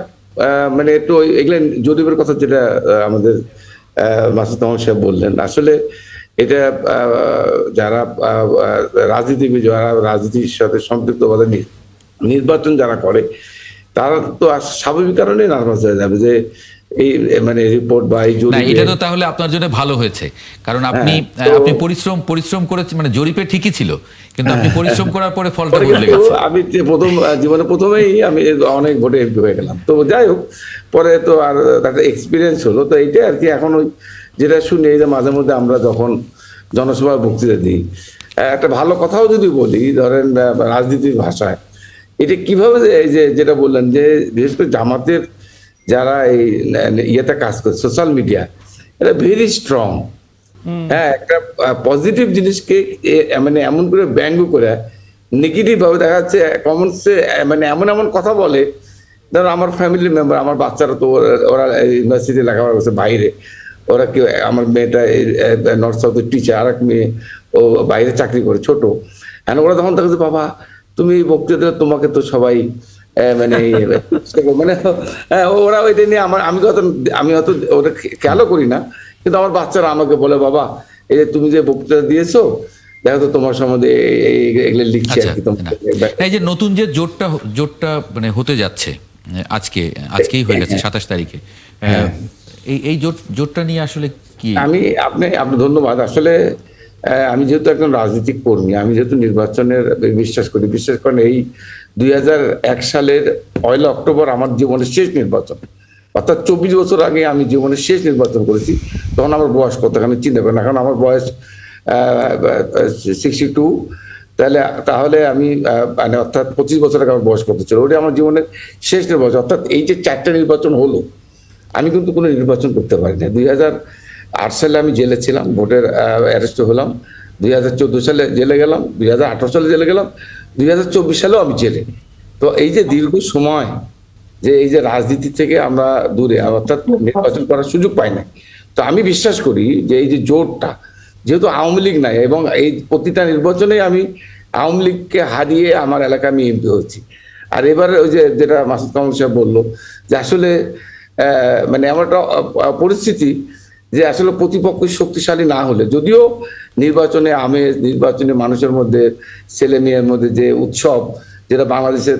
মানে একটু এগুলো জরিপের কথা যেটা আমাদের মাসুদ আহমদ সাহেব বললেন, আসলে এটা যারা রাজনীতিবিদ, যারা রাজনীতির সাথে সম্পৃক্ত, নির্বাচন যারা করে, তারা তো স্বাভাবিক কারণে নার্ভাস হয়ে যাবে যে এই মানে রিপোর্ট বা এই জরিপ। এটা তো তাহলে আপনার জন্য ভালো হয়েছে, কারণ আপনি পরিশ্রম করেছেন। মানে জরিপে ঠিকই ছিল, কিন্তু আপনি পরিশ্রম করার পরে ফলটা বদলে গেছে। আমি জীবনে প্রথমেই আমি অনেক ভোটে এমপি হয়ে গেলাম। তো যাই হোক, পরে তো আর একটা এক্সপিরিয়েন্স হলো। তো এইটাই আর কি। এখন ওই যেটা শুনি, এই যে মাঝে মধ্যে আমরা যখন জনসভায় বক্তৃতা দিই, একটা ভালো কথাও যদি বলি, ধরেন রাজনীতির ভাষায়, এটা কিভাবে এই যে যেটা বললেন যে বিশেষ করে জামাতের যারা এই ইয়েতে কাজ করে সোশ্যাল মিডিয়া, এটা ভেরি স্ট্রং। হ্যাঁ, একটা পজিটিভ জিনিসকে মানে এমন করে ব্যঙ্গ করে নেগেটিভ ভাবে দেখা যাচ্ছে কমেন্টসে মানে এমন এমন কথা বলে। ধরো আমার ফ্যামিলি মেম্বার, আমার বাচ্চারা তো ওরা ইউনিভার্সিটি লেখাপড়া করছে বাইরে, ওরা কি, আমার মেয়েটা নর্থ সাউথের টিচার, আর এক মেয়ে ও বাইরে চাকরি করে ছোট। হ্যাঁ, ওরা তখন দেখছে বাবা তুমি বক্তৃতা দিলে তোমাকে তো সবাই মানে মানে ওরা ওইটা নিয়ে আমি হয়তো ওটা খেয়ালও করি না, কিন্তু আমার বাচ্চারা আমাকে বলে বাবা এই যে তুমি যে বক্তৃতা দিয়েছো দেখো তো তোমার সম্বন্ধে এগুলো লিখছি আর কি। এই যে নতুন যে জোটটা মানে হতে যাচ্ছে আজকেই হয়ে গেছে 27 তারিখে, এই জোটটা নিয়ে আসলে কি? আপনি ধন্যবাদ। আসলে আমি যেহেতু একজন রাজনৈতিক কর্মী, আমি যেহেতু নির্বাচনের বিশ্বাস করি, বিশেষ করে এই 2001 সালের 1 অক্টোবর আমার জীবনের শেষ নির্বাচন, অর্থাৎ 24 বছর আগে আমি জীবনের শেষ নির্বাচন করেছি। তখন আমার বয়স কত আমি চিন্তা করি না, এখন আমার বয়স 62, তাহলে আমি মানে অর্থাৎ 25 বছর আগে আমার বয়স কত ছিল, ওটা আমার জীবনের শেষ নির্বাচন। অর্থাৎ এই যে 4টা নির্বাচন হলো, আমি কিন্তু কোনো নির্বাচন করতে পারি না। 2008 সালে আমি জেলে ছিলাম, ভোটের অ্যারেস্ট হলাম, 2014 সালে জেলে গেলাম, 2018 সালে জেলে গেলাম, 2024 সালেও আমি জেলে। তো এই যে দীর্ঘ সময় যে এই যে রাজনীতি থেকে আমরা দূরে, অর্থাৎ নির্বাচন করার সুযোগ পাই না। তো আমি বিশ্বাস করি যে এই যে জোটটা, যেহেতু আওয়ামী লীগ নাই এবং এই প্রতিটা নির্বাচনে আমি আওয়ামী লীগকে হারিয়ে আমার এলাকায় আমি এমপি হচ্ছি। আর এবারে ওই যে যেটা মাসুদ কামাল সাহেব বললো যে আসলে মানে এমন একটা পরিস্থিতি যে আসলে প্রতিপক্ষ শক্তিশালী না হলে, যদিও নির্বাচনে মানুষের মধ্যে, ছেলে মেয়ের মধ্যে যে উৎসব, যেটা বাংলাদেশের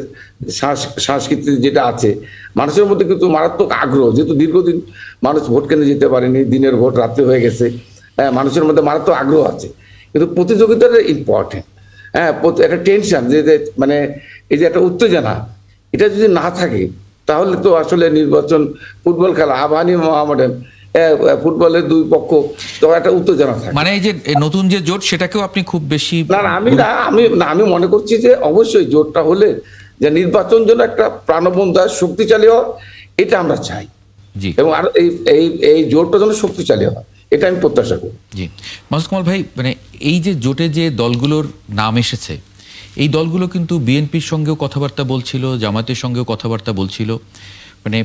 সংস্কৃতি যেটা আছে, মানুষের মধ্যে কিন্তু মারাত্মক আগ্রহ, যেহেতু দীর্ঘদিন মানুষ ভোট কেন্দ্রে যেতে পারেনি, দিনের ভোট রাত্রে হয়ে গেছে, মানুষের মধ্যে মারাত্মক আগ্রহ আছে। কিন্তু প্রতিযোগিতাটা ইম্পর্টেন্ট, একটা টেনশন, যে মানে এই যে একটা উত্তেজনা, এটা যদি না থাকে তাহলে তো আসলে নির্বাচন, ফুটবল খেলা, আবাহনী মোহামেডান, ফুটবলের দুই পক্ষ, তো একটা উত্তেজনা থাকে। মানে এই যে নতুন যে জোট, সেটাকেও আপনি খুব বেশি আমি মনে করছি যে অবশ্যই জোটটা হলে যে নির্বাচন যেন একটা প্রাণবন্ত শক্তিশালী হয়, এটা আমরা চাই, এবং আর এই জোটটা যেন শক্তিশালী হয়, এটা আমি প্রত্যাশা করি। জি, মাসুদ কামাল ভাই, মানে এই যে জোটে যে দলগুলোর নাম এসেছে, এই দলগুলো কিন্তু বিএনপির সঙ্গেও কথাবার্তা বলছিল, জামাতের সঙ্গেও কথাবার্তা বলছিল। মানে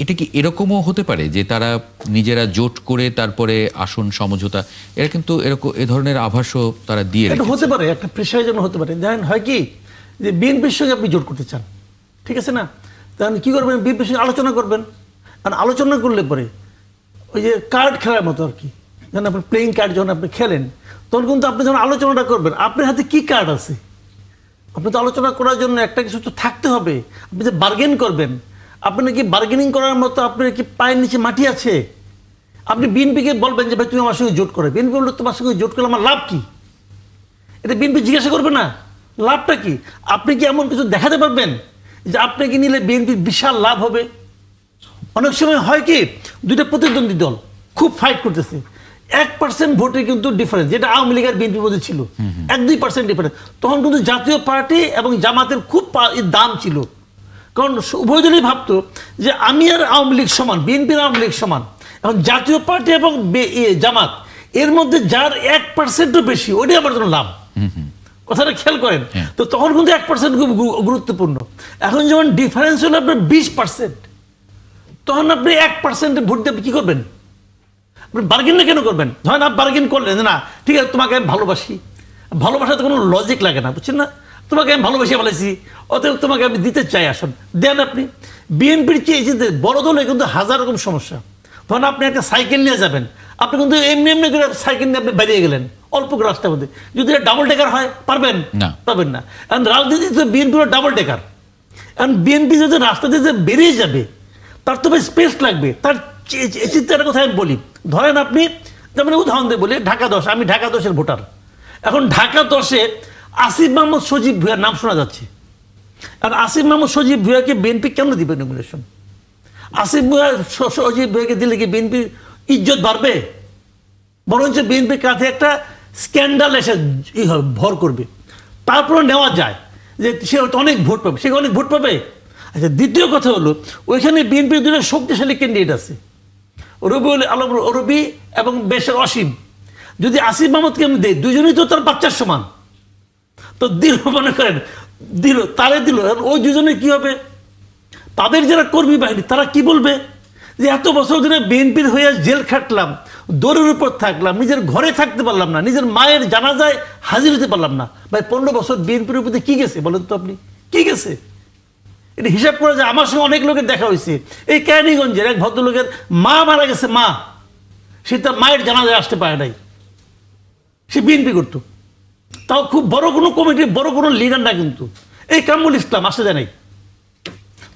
এটা কি এরকমও হতে পারে যে তারা নিজেরা জোট করে তারপরে আসন সমঝোতা, এরা কিন্তু এরকম এ ধরনের আভাসও তারা দিয়ে রেখেছে? হতে পারে, একটা প্রেশারের জন্য হতে পারে। দেখেন হয় কি, যে বিএনপির সঙ্গে আপনি জোট করতে চান, ঠিক আছে না, তাহলে কি করবেন, বিএনপির সঙ্গে আলোচনা করবেন। আর আলোচনা করলে পরে ওই যে কার্ড খেলার মতো আর কি, যখন আপনি প্লেইং কার্ড যখন আপনি খেলেন, তখন কিন্তু আপনি যখন আলোচনাটা করবেন, আপনার হাতে কি কার্ড আছে, আপনি তো আলোচনা করার জন্য একটা কিছু তো থাকতে হবে। আপনি যে বার্গেন করবেন, আপনার কি বার্গেনিং করার মতো আপনার কি পায়ের নিচে মাটি আছে? আপনি বিএনপিকে বলবেন যে ভাই তুমি আমার সঙ্গে জোট করে, বিএনপি বললো তোমার সঙ্গে জোট করলে আমার লাভ কি? এটা বিএনপি জিজ্ঞাসা করবে না লাভটা কি? আপনি কি এমন কিছু দেখাতে পারবেন যে আপনাকে নিলে বিএনপির বিশাল লাভ হবে? অনেক সময় হয় কি, দুইটা প্রতিদ্বন্দ্বী দল খুব ফাইট করতেছে, 1% ভোটে কিন্তু ডিফারেন্স, যেটা আওয়ামী লীগ আর বিএনপির মধ্যে ছিল 1-2% ডিফারেন্স। তখন কিন্তু জাতীয় পার্টি এবং জামাতের খুব দাম ছিল, কারণ উভয় দলই ভাবতো যে আমি আর আওয়ামী লীগ সমান, বিএনপির আওয়ামী লীগ সমান। এখন জাতীয় পার্টি এবং জামাত এর মধ্যে যার 1%ও বেশি, ওটাই আমার জন্য লাভ। কথাটা খেয়াল করেন। তো তখন কিন্তু 1% খুব গুরুত্বপূর্ণ। এখন যেমন ডিফারেন্স হলো আপনার 20%, তখন আপনি 1% ভোট দিয়ে কি করবেন? আপনি বার্গেন কেন করবেন? ধরেন আপনি বার্গেন করলেন না, ঠিক আছে তোমাকে আমি ভালোবাসি, ভালোবাসাতে কোনো লজিক লাগে না, বুঝছেন না? তোমাকে আমি ভালোবাসি বলেছি, অতএব তোমাকে আমি দিতে চাই আসন, দেন। আপনি বিএনপির চেয়ে বড় দলে কিন্তু হাজার রকম সমস্যা। ধরেন আপনি একটা সাইকেল নিয়ে যাবেন, আপনি কিন্তু এমনি এমনি করে সাইকেল নিয়ে আপনি বেরিয়ে গেলেন অল্প রাস্তার মধ্যে, যদি ডাবল ডেকার হয় পারবেন না, পারবেন না। কারণ রাজনীতিতে বিএনপি ডাবল ডেকার, কারণ বিএনপি যদি রাস্তা দিয়ে বেরিয়ে যাবে তার তো স্পেস লাগবে। তার চিন্তার কথা আমি বলি, ধরেন আপনি যেমন উদাহরণ দিয়ে বলি ঢাকা 10, আমি ঢাকা 10-এর ভোটার। এখন ঢাকা 10-এ আসিফ মাহমুদ সজীব ভুঁইয়ার নাম শোনা যাচ্ছে। আর আসিফ মাহমুদ সজীব ভুঁইয়াকে বিএনপি কেন দিবে নমিনেশন? আসিফ সজীব ভুঁইয়াকে দিলে কি বিএনপির ইজ্জত বাড়বে? বরঞ্চ বিএনপির কাঁধে একটা স্ক্যান্ডাল এসে ভর করবে, তারপরে নেওয়া যায় যে সে হয়তো অনেক ভোট পাবে, সে অনেক ভোট পাবে। আচ্ছা, দ্বিতীয় কথা হলো ওইখানে বিএনপির দুটো শক্তিশালী ক্যান্ডিডেট আছে, রবিউল আলম রবি এবং বেশের অসীম। যদি আসিফ মাহমুদকে আমি দেই, দুজনেই তো তার বাচ্চার সমান, তো দিল মনে করেন দিল তারে দিল, ওই দুজনে কি হবে? তাদের যারা কর্মী বাহিনী তারা কি বলবে যে এত বছর ধরে বিএনপির হয়ে জেল খাটলাম, দৌড়ের উপর থাকলাম, নিজের ঘরে থাকতে পারলাম না, নিজের মায়ের জানাজায় হাজির হতে পারলাম না। ভাই 15 বছর বিএনপির উপরে কি গেছে বলেন তো আপনি, কি গেছে? এটা হিসাব করা যায়। আমার সঙ্গে অনেক লোকের দেখা হয়েছে, এই কেরানীগঞ্জের এক ভদ্রলোকের মা মারা গেছে, মা, সে তার মায়ের জানাজায় আসতে পারে নাই, সে বিএনপি করতো, তাও খুব বড় কোনো কমিটির বড় কোনো লিডার না, কিন্তু এই কামরুল ইসলাম আসতে দেয় নাই।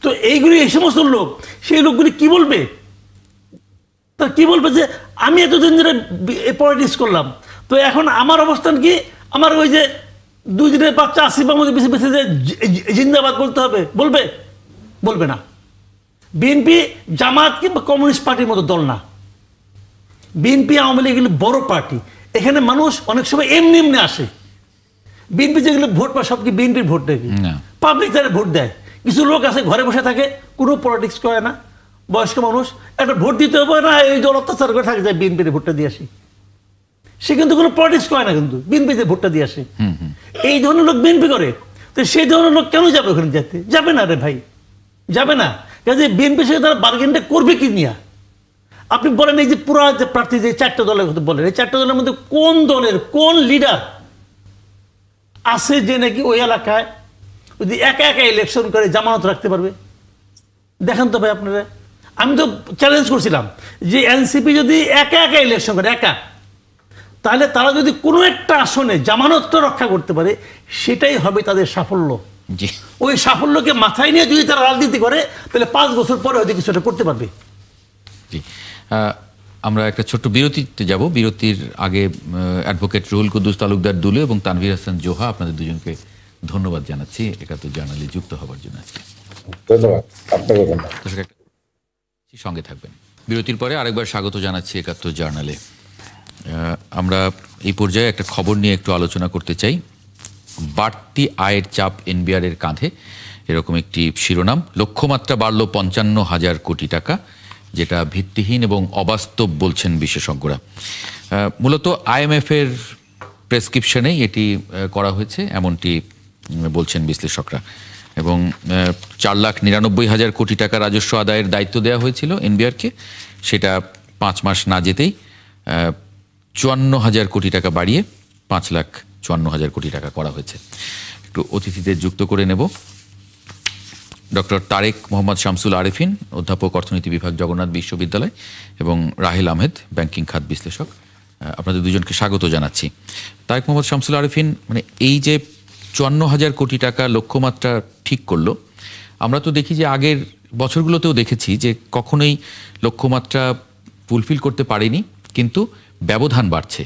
তো এইগুলি, এই সমস্ত লোক, সেই লোকগুলি কি বলবে? তার কি বলবে যে আমি এতদিন ধরে পলিটিক্স করলাম, তো এখন আমার অবস্থান কি? আমার ওই যে 2 দিনের বাচ্চা আসিফ মাহমুদের বেশি বেশি যে জিন্দাবাদ বলতে হবে? বলবে? বলবে না। বিএনপি জামাত কিংবা কমিউনিস্ট পার্টির মতো দল না। বিএনপি আওয়ামী লীগ এগুলি বড় পার্টি, এখানে মানুষ অনেক সময় এমনি এমনি আসে। বিএনপি যেগুলো ভোট পায় সব কি বিএনপির ভোট দেয়? পাবলিক তারা ভোট দেয়। কিছু লোক আছে ঘরে বসে থাকে, কোনো পলিটিক্স করে না, বয়স্ক মানুষ, একটা ভোট দিতে হবে না, এই দল অত্যাচার করে থাকে যায় বিএনপিতে ভোটটা দিয়ে আসি, সে কিন্তু কোনো পলিটিক্স করে না, কিন্তু বিএনপিতে ভোটটা দিয়ে আসে। এই ধরনের লোক বিএনপি করে, তো সেই ধরনের লোক কেন যাবে ওখানে? যেতে যাবে না রে ভাই, যাবে না। কাজে বিএনপির সাথে তারা বার্গেনটা করবে কি নিয়ে? আপনি বলেন এই যে পুরা যে প্রার্থী যে 4টা দলের কথা বলেন, এই 4টা দলের মধ্যে কোন দলের কোন লিডার আছে যে নাকি ওই এলাকায় যদি একা একা ইলেকশন করে জামানত রাখতে পারবে? দেখেন তো ভাই আপনারা। আমি তো চ্যালেঞ্জ করছিলাম যে এনসিপি যদি একা একা ইলেকশন করে, একা, তাহলে তারা যদি কোনো একটা আসনে জামানতটা রক্ষা করতে পারে, সেটাই হবে তাদের সাফল্য। ওই সাফল্যকে মাথায় নিয়ে যদি তারা রাজনীতি করে, তাহলে 5 বছর পরে হয়তো কিছু একটা করতে পারবে। জি, আমরা একটা ছোট্ট বিরতিতে যাব। বিরতির আগে অ্যাডভোকেট রুহুল কুদ্দুস তালুকদার দুলু এবং তানভীর হাসান জোহা, আপনাদের দুজনকে ধন্যবাদ জানাচ্ছি একাত্তর জার্নালে যুক্ত হওয়ার জন্য আজকে। ধন্যবাদ, আপনাকে ধন্যবাদ। সঙ্গে থাকবেন। বিরতির পরে আরেকবার স্বাগত জানাচ্ছি একাত্তর জার্নালে। আমরা এই পর্যায়ে একটা খবর নিয়ে একটু আলোচনা করতে চাই। বাড়তি আয়ের চাপ এনবিআর এর কাঁধে, এরকম একটি শিরোনাম। লক্ষ্যমাত্রা বাড়ল 55,000 কোটি টাকা, যেটা ভিত্তিহীন এবং অবাস্তব বলছেন বিশেষজ্ঞরা। মূলত আইএমএফ এর প্রেসক্রিপশনেই এটি করা হয়েছে, এমনটি বলছেন বিশ্লেষকরা। এবং 4,99,000 কোটি টাকা রাজস্ব আদায়ের দায়িত্ব দেওয়া হয়েছিল এনবিআরকে, সেটা 5 মাস না যেতেই 54,000 কোটি টাকা বাড়িয়ে 5,54,000 কোটি টাকা করা হয়েছে। একটু অতিথিদের যুক্ত করে নেব। ডক্টর তারেক মোহাম্মদ শামসুল আরেফিন, অধ্যাপক, অর্থনীতি বিভাগ, জগন্নাথ বিশ্ববিদ্যালয়, এবং রাহেল আহমেদ, ব্যাংকিং খাত বিশ্লেষক। আপনাদের দুজনকে স্বাগত জানাচ্ছি। তারেক মোহাম্মদ শামসুল আরেফিন, মানে এই যে 54,000 কোটি টাকা লক্ষ্যমাত্রা ঠিক করলো, আমরা তো দেখি যে আগের বছরগুলোতেও দেখেছি যে কখনোই লক্ষ্যমাত্রা ফুলফিল করতে পারেনি, কিন্তু ব্যবধান বাড়ছে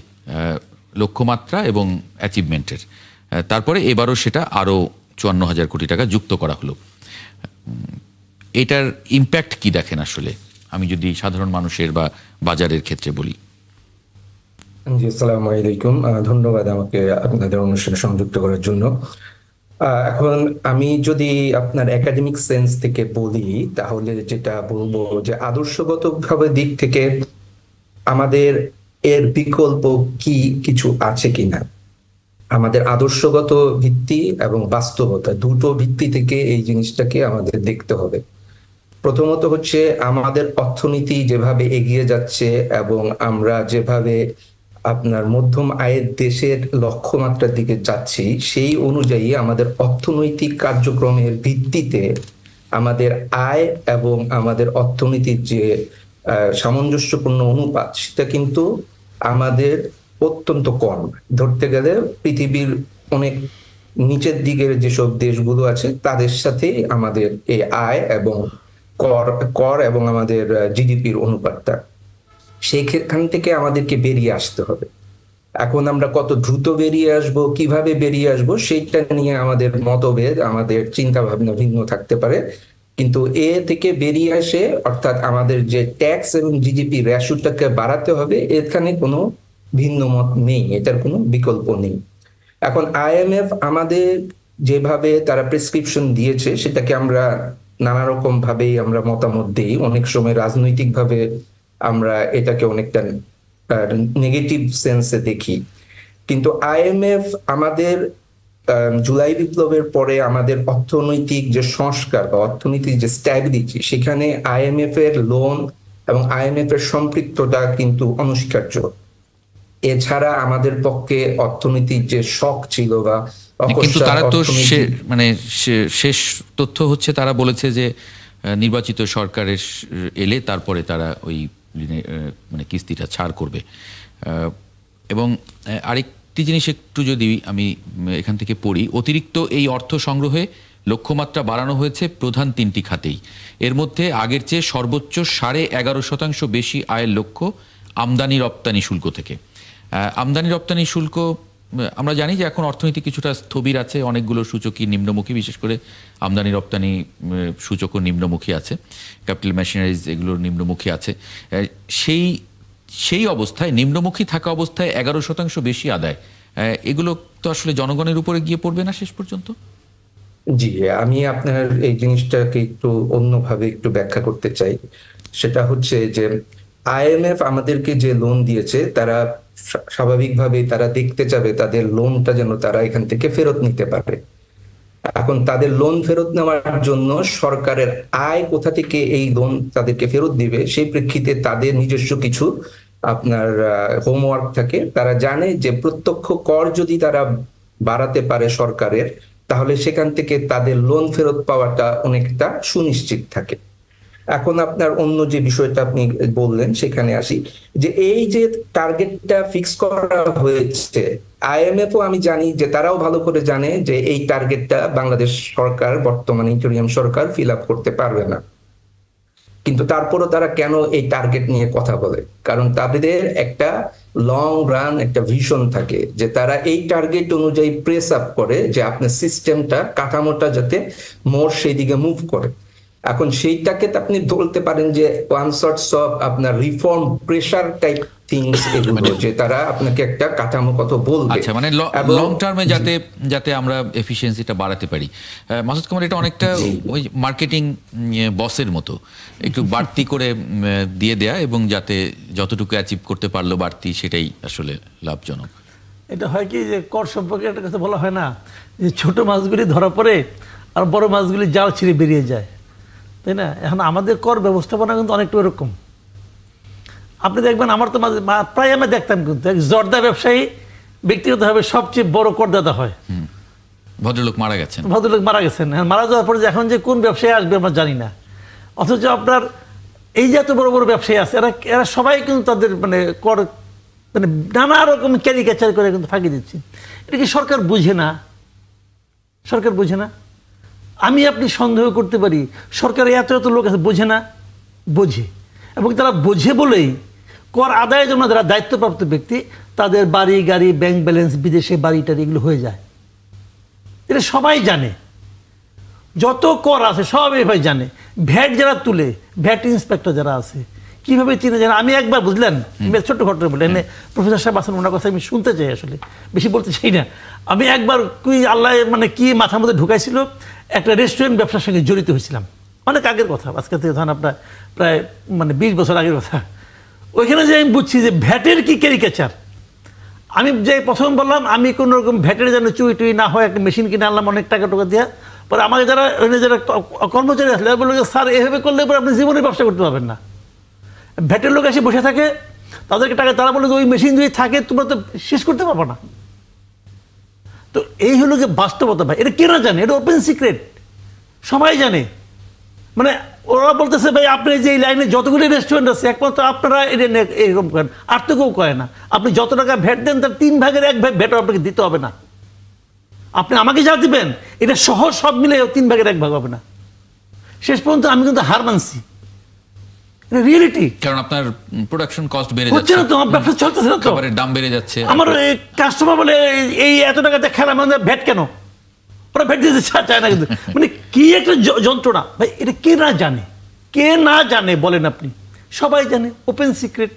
লক্ষ্যমাত্রা এবং অ্যাচিভমেন্টের। তারপরে এবারও সেটা আরও 54,000 কোটি টাকা যুক্ত করা হলো। এটার ইম্প্যাক্ট কি দেখেন আসলে, আমি যদি সাধারণ মানুষের বা বাজারের ক্ষেত্রে বলি? জি, আসসালামু আলাইকুম। ধন্যবাদ আমাকে আপনাদের অনুষ্ঠানে সংযুক্ত করার জন্য। এখন আমি যদি আপনার একাডেমিক সেন্স থেকে বলি, তাহলে যেটা বলবো যে আদর্শগতভাবে দিক থেকে আমাদের এর বিকল্প কি কিছু আছে কিনা। আমাদের আদর্শগত ভিত্তি এবং বাস্তবতা দুটো ভিত্তি থেকে এই জিনিসটাকে আমাদের দেখতে হবে। প্রথমত হচ্ছে আমাদের অর্থনীতি যেভাবে এগিয়ে যাচ্ছে এবং আমরা যেভাবে আপনার মধ্যম আয়ের দেশের লক্ষ্যমাত্রার দিকে যাচ্ছি, সেই অনুযায়ী আমাদের অর্থনৈতিক কার্যক্রমের ভিত্তিতে আমাদের আয় এবং আমাদের অর্থনীতির যে সামঞ্জস্যপূর্ণ অনুপাত, সেটা কিন্তু আমাদের অত্যন্ত কম। ধরতে গেলে পৃথিবীর অনেক নিচের দিকের যেসব দেশগুলো আছে তাদের সাথে আমাদের এই আয় এবং কর এবং আমাদের জিডিপির অনুপাতটা, সেখান থেকে আমাদেরকে বেরিয়ে আসতে হবে। এখন আমরা কত দ্রুত বেরিয়ে আসব, কিভাবে বেরিয়ে আসব, সেইটা নিয়ে আমাদের মতভেদ, আমাদের চিন্তা ভাবনা ভিন্ন থাকতে পারে। কিন্তু এ থেকে বেরিয়ে আসে, অর্থাৎ আমাদের যে ট্যাক্স এবং জিডিপি রেশিওটাকে বাড়াতে হবে, এখানে কোনো ভিন্ন মত নেই, এটার কোনো বিকল্প নেই। এখন আইএমএফ আমাদের যেভাবে তারা প্রেসক্রিপশন দিয়েছে সেটাকে আমরা নানা রকম ভাবেই আমরা মতামত দিই, অনেক সময় রাজনৈতিক ভাবে আমরা এটাকে অনেকটা নেগেটিভ সেন্সে দেখি। কিন্তু আইএমএফ আমাদের জুলাই বিপ্লবের পরে আমাদের অর্থনৈতিক যে সংস্কার বা অর্থনৈতিক যে স্ট্যাবিলিটি, সেখানে আইএমএফ এর লোন এবং আইএমএফ এর সম্পৃক্ততা কিন্তু অনস্বীকার্য। এছাড়া আমাদের পক্ষে অর্থনৈতিক যে শক ছিল বা কিন্তু তারা তো মানে শেষ তথ্য হচ্ছে তারা বলেছে যে নির্বাচিত সরকারের এলে তারপরে তারা ওই মানে কিস্তিটা ছাড় করবে। এবং আরেকটি জিনিস একটু যদি আমি এখান থেকে পড়ি, অতিরিক্ত এই অর্থ সংগ্রহে লক্ষ্যমাত্রা বাড়ানো হয়েছে প্রধান 3টি খাতেই। এর মধ্যে আগের চেয়ে সর্বোচ্চ 11.5% বেশি আয়ের লক্ষ্য আমদানি রপ্তানি শুল্ক থেকে। আমদানি রপ্তানি শুল্ক আমরা জানি যে এখন অর্থনীতি কিছুটা স্থবির আছে, অনেকগুলো সূচকই নিম্নমুখী, বিশেষ করে আমদানি রপ্তানি সূচকও নিম্নমুখী আছে, ক্যাপিটাল মেশিনারিজ এগুলোর নিম্নমুখী আছে। সেই অবস্থায় নিম্নমুখী থাকা অবস্থায় 11% বেশি আদায়, এগুলো তো আসলে জনগণের উপরে গিয়ে পড়বে না শেষ পর্যন্ত? জি, আমি আপনার এই জিনিসটাকে একটু অন্যভাবে একটু ব্যাখ্যা করতে চাই। সেটা হচ্ছে যে আইএমএফ আমাদেরকে যে লোন দিয়েছে, তারা স্বাভাবিকভাবে তারা দেখতে চাবে তাদের লোনটা যেন তারা এখান থেকে ফেরত নিতে পারে। এখন তাদের লোন ফেরত নেওয়ার জন্য সরকারের আয় কোথা থেকে এই লোন তাদেরকে ফেরত দিবে, সেই প্রেক্ষিতে তাদের নিজস্ব কিছু আপনার হোমওয়ার্ক থাকে। তারা জানে যে প্রত্যক্ষ কর যদি তারা বাড়াতে পারে সরকারের, তাহলে সেখান থেকে তাদের লোন ফেরত পাওয়াটা অনেকটা সুনিশ্চিত থাকে। এখন আপনার অন্য যে বিষয়টা আপনি বললেন সেখানে আসি, যে এই যে টার্গেটটা ফিক্স করা হয়েছে, আইএমএফও আমি জানি যে তারাও ভালো করে জানে যে এই টার্গেটটা বাংলাদেশ সরকার, বর্তমান ইন্টারিয়াম সরকার ফিল আপ করতে পারবে না। কিন্তু তারপরও তারা কেন এই টার্গেট নিয়ে কথা বলে? কারণ তাদের একটা লং রান একটা ভিশন থাকে, যে তারা এই টার্গেট অনুযায়ী প্রেস আপ করে যে আপনার সিস্টেমটা, কাঠামোটা যাতে মোর সেই দিকে মুভ করে। এখন সেইটাকে আপনি বলতে পারেন যে ওয়ান সর্টস অফ আপনার রিফর্ম প্রেসার টাইপ থিংস, এগুলো যে তারা আপনাকে একটা কাঠামোগত বলবে। আচ্ছা, মানে লং টার্মে যাতে আমরা এফিসিয়েন্সিটা বাড়াতে পারি। মাসুদ কুমার, এটা অনেকটা ওই মার্কেটিং বসের মতো, একটু বাড়তি করে দিয়ে দেয়া এবং যাতে যতটুকু অ্যাচিভ করতে পারলো বাড়তি, সেটাই আসলে লাভজনক। এটা হয় কি যে কর সম্পর্কে একটা কথা বলা হয় না, যে ছোট মাছগুলি ধরা পড়ে আর বড় মাছগুলি জাল ছিঁড়ে বেরিয়ে যায়, তাই না? এখন আমাদের কর ব্যবস্থাপনা কিন্তু অনেকটা এরকম। আপনি দেখবেন, আমার তো প্রায় আমি দেখতাম কিন্তু এক জর্দা ব্যবসায়ী ব্যক্তিগতভাবে সবচেয়ে বড় করদাতা হয়। ভদ্রলোক মারা গেছেন, মারা যাওয়ার পরে এখন যে কোন ব্যবসায়ী আসবে আমরা জানি না। অথচ আপনার এই যে এত বড় বড় ব্যবসায়ী আছে, এরা সবাই কিন্তু তাদের মানে কর মানে নানা রকম ক্যারিকেচার করে কিন্তু ফাঁকি দিচ্ছে। এটা কি সরকার বুঝে না? সরকার বুঝে না? আমি আপনি সন্দেহ করতে পারি সরকার এত এত লোক আছে, বোঝে না? বোঝে, এবং তারা বোঝে বলেই কর আদায়ের জন্য যারা দায়িত্বপ্রাপ্ত ব্যক্তি, তাদের বাড়ি গাড়ি, ব্যাংক ব্যালেন্স, বিদেশে বাড়ি টাড়ি এগুলো হয়ে যায়। এটা সবাই জানে, যত কর আছে সব এভাবে জানে। ভ্যাট যারা তুলে, ভ্যাট ইন্সপেক্টর যারা আছে, কিভাবে চিনে জানে? আমি একবার, বুঝলেন, ছোট্ট ঘটনা বলে প্রফেসর সাহেব আসেন, ওনার কথা আমি শুনতে চাই, আসলে বেশি বলতে চাই না। আমি একবার আল্লাহ মানে কি মাথার মধ্যে ঢুকাইছিল, একটা রেস্টুরেন্ট ব্যবসার সঙ্গে জড়িত হয়েছিলাম, অনেক আগের কথা, আজকে থেকে ধরেন আপনার প্রায় মানে 20 বছর আগের কথা। ওইখানে যে আমি বুঝছি যে ভ্যাটের কি ক্যারিকেচার। আমি যে প্রথম বললাম আমি কোনো রকম ভ্যাটের যেন চুই টুই না হয়, একটা মেশিন কিনে আনলাম অনেক টাকা টোকা দিয়ে। পরে আমাকে যারা কর্মচারী আসলে বললো যে স্যার এভাবে করলে পরে আপনি জীবনে ব্যবসা করতে পারবেন না। ভ্যাটের লোক এসে বসে থাকে, তাদেরকে টাকা, তারা বলে যে ওই মেশিন যদি থাকে তোমরা তো শেষ করতে পারবো না। তো এই হলো যে বাস্তবতা ভাই, এটা কে না জানে? এটা ওপেন সিক্রেট, সবাই জানে। মানে ওরা বলতেছে ভাই আপনি যে এই লাইনে যতগুলি রেস্টুরেন্ট আছে একমাত্র আপনারা এটা এরকম করেন, আর তো কেউ করে না। আপনি যত টাকা ভ্যাট দেন তার 3 ভাগের 1 ভাগ ভ্যাট আপনাকে দিতে হবে না। আপনি আমাকে যা দিবেন এটা সহ সব মিলে 3 ভাগের 1 ভাগ হবে না। শেষ পর্যন্ত আমি কিন্তু হার মানছি, রিয়েলিটি। কারণ আপনার প্রোডাকশন কস্ট বেড়ে যাচ্ছে না, তো আমার ব্যবসা চলতেছে না, তো খাবারের দাম বেড়ে যাচ্ছে। আমার কাস্টমার বলে এই এত টাকাতে খেলাম, ভ্যাট কেন? ওরা ভ্যাট দিতে চায় না কিন্তু। মানে কি একটা যন্ত্রণা ভাই, এটা কে না জানে? কে না জানে বলেন আপনি? সবাই জানে, ওপেন সিক্রেট,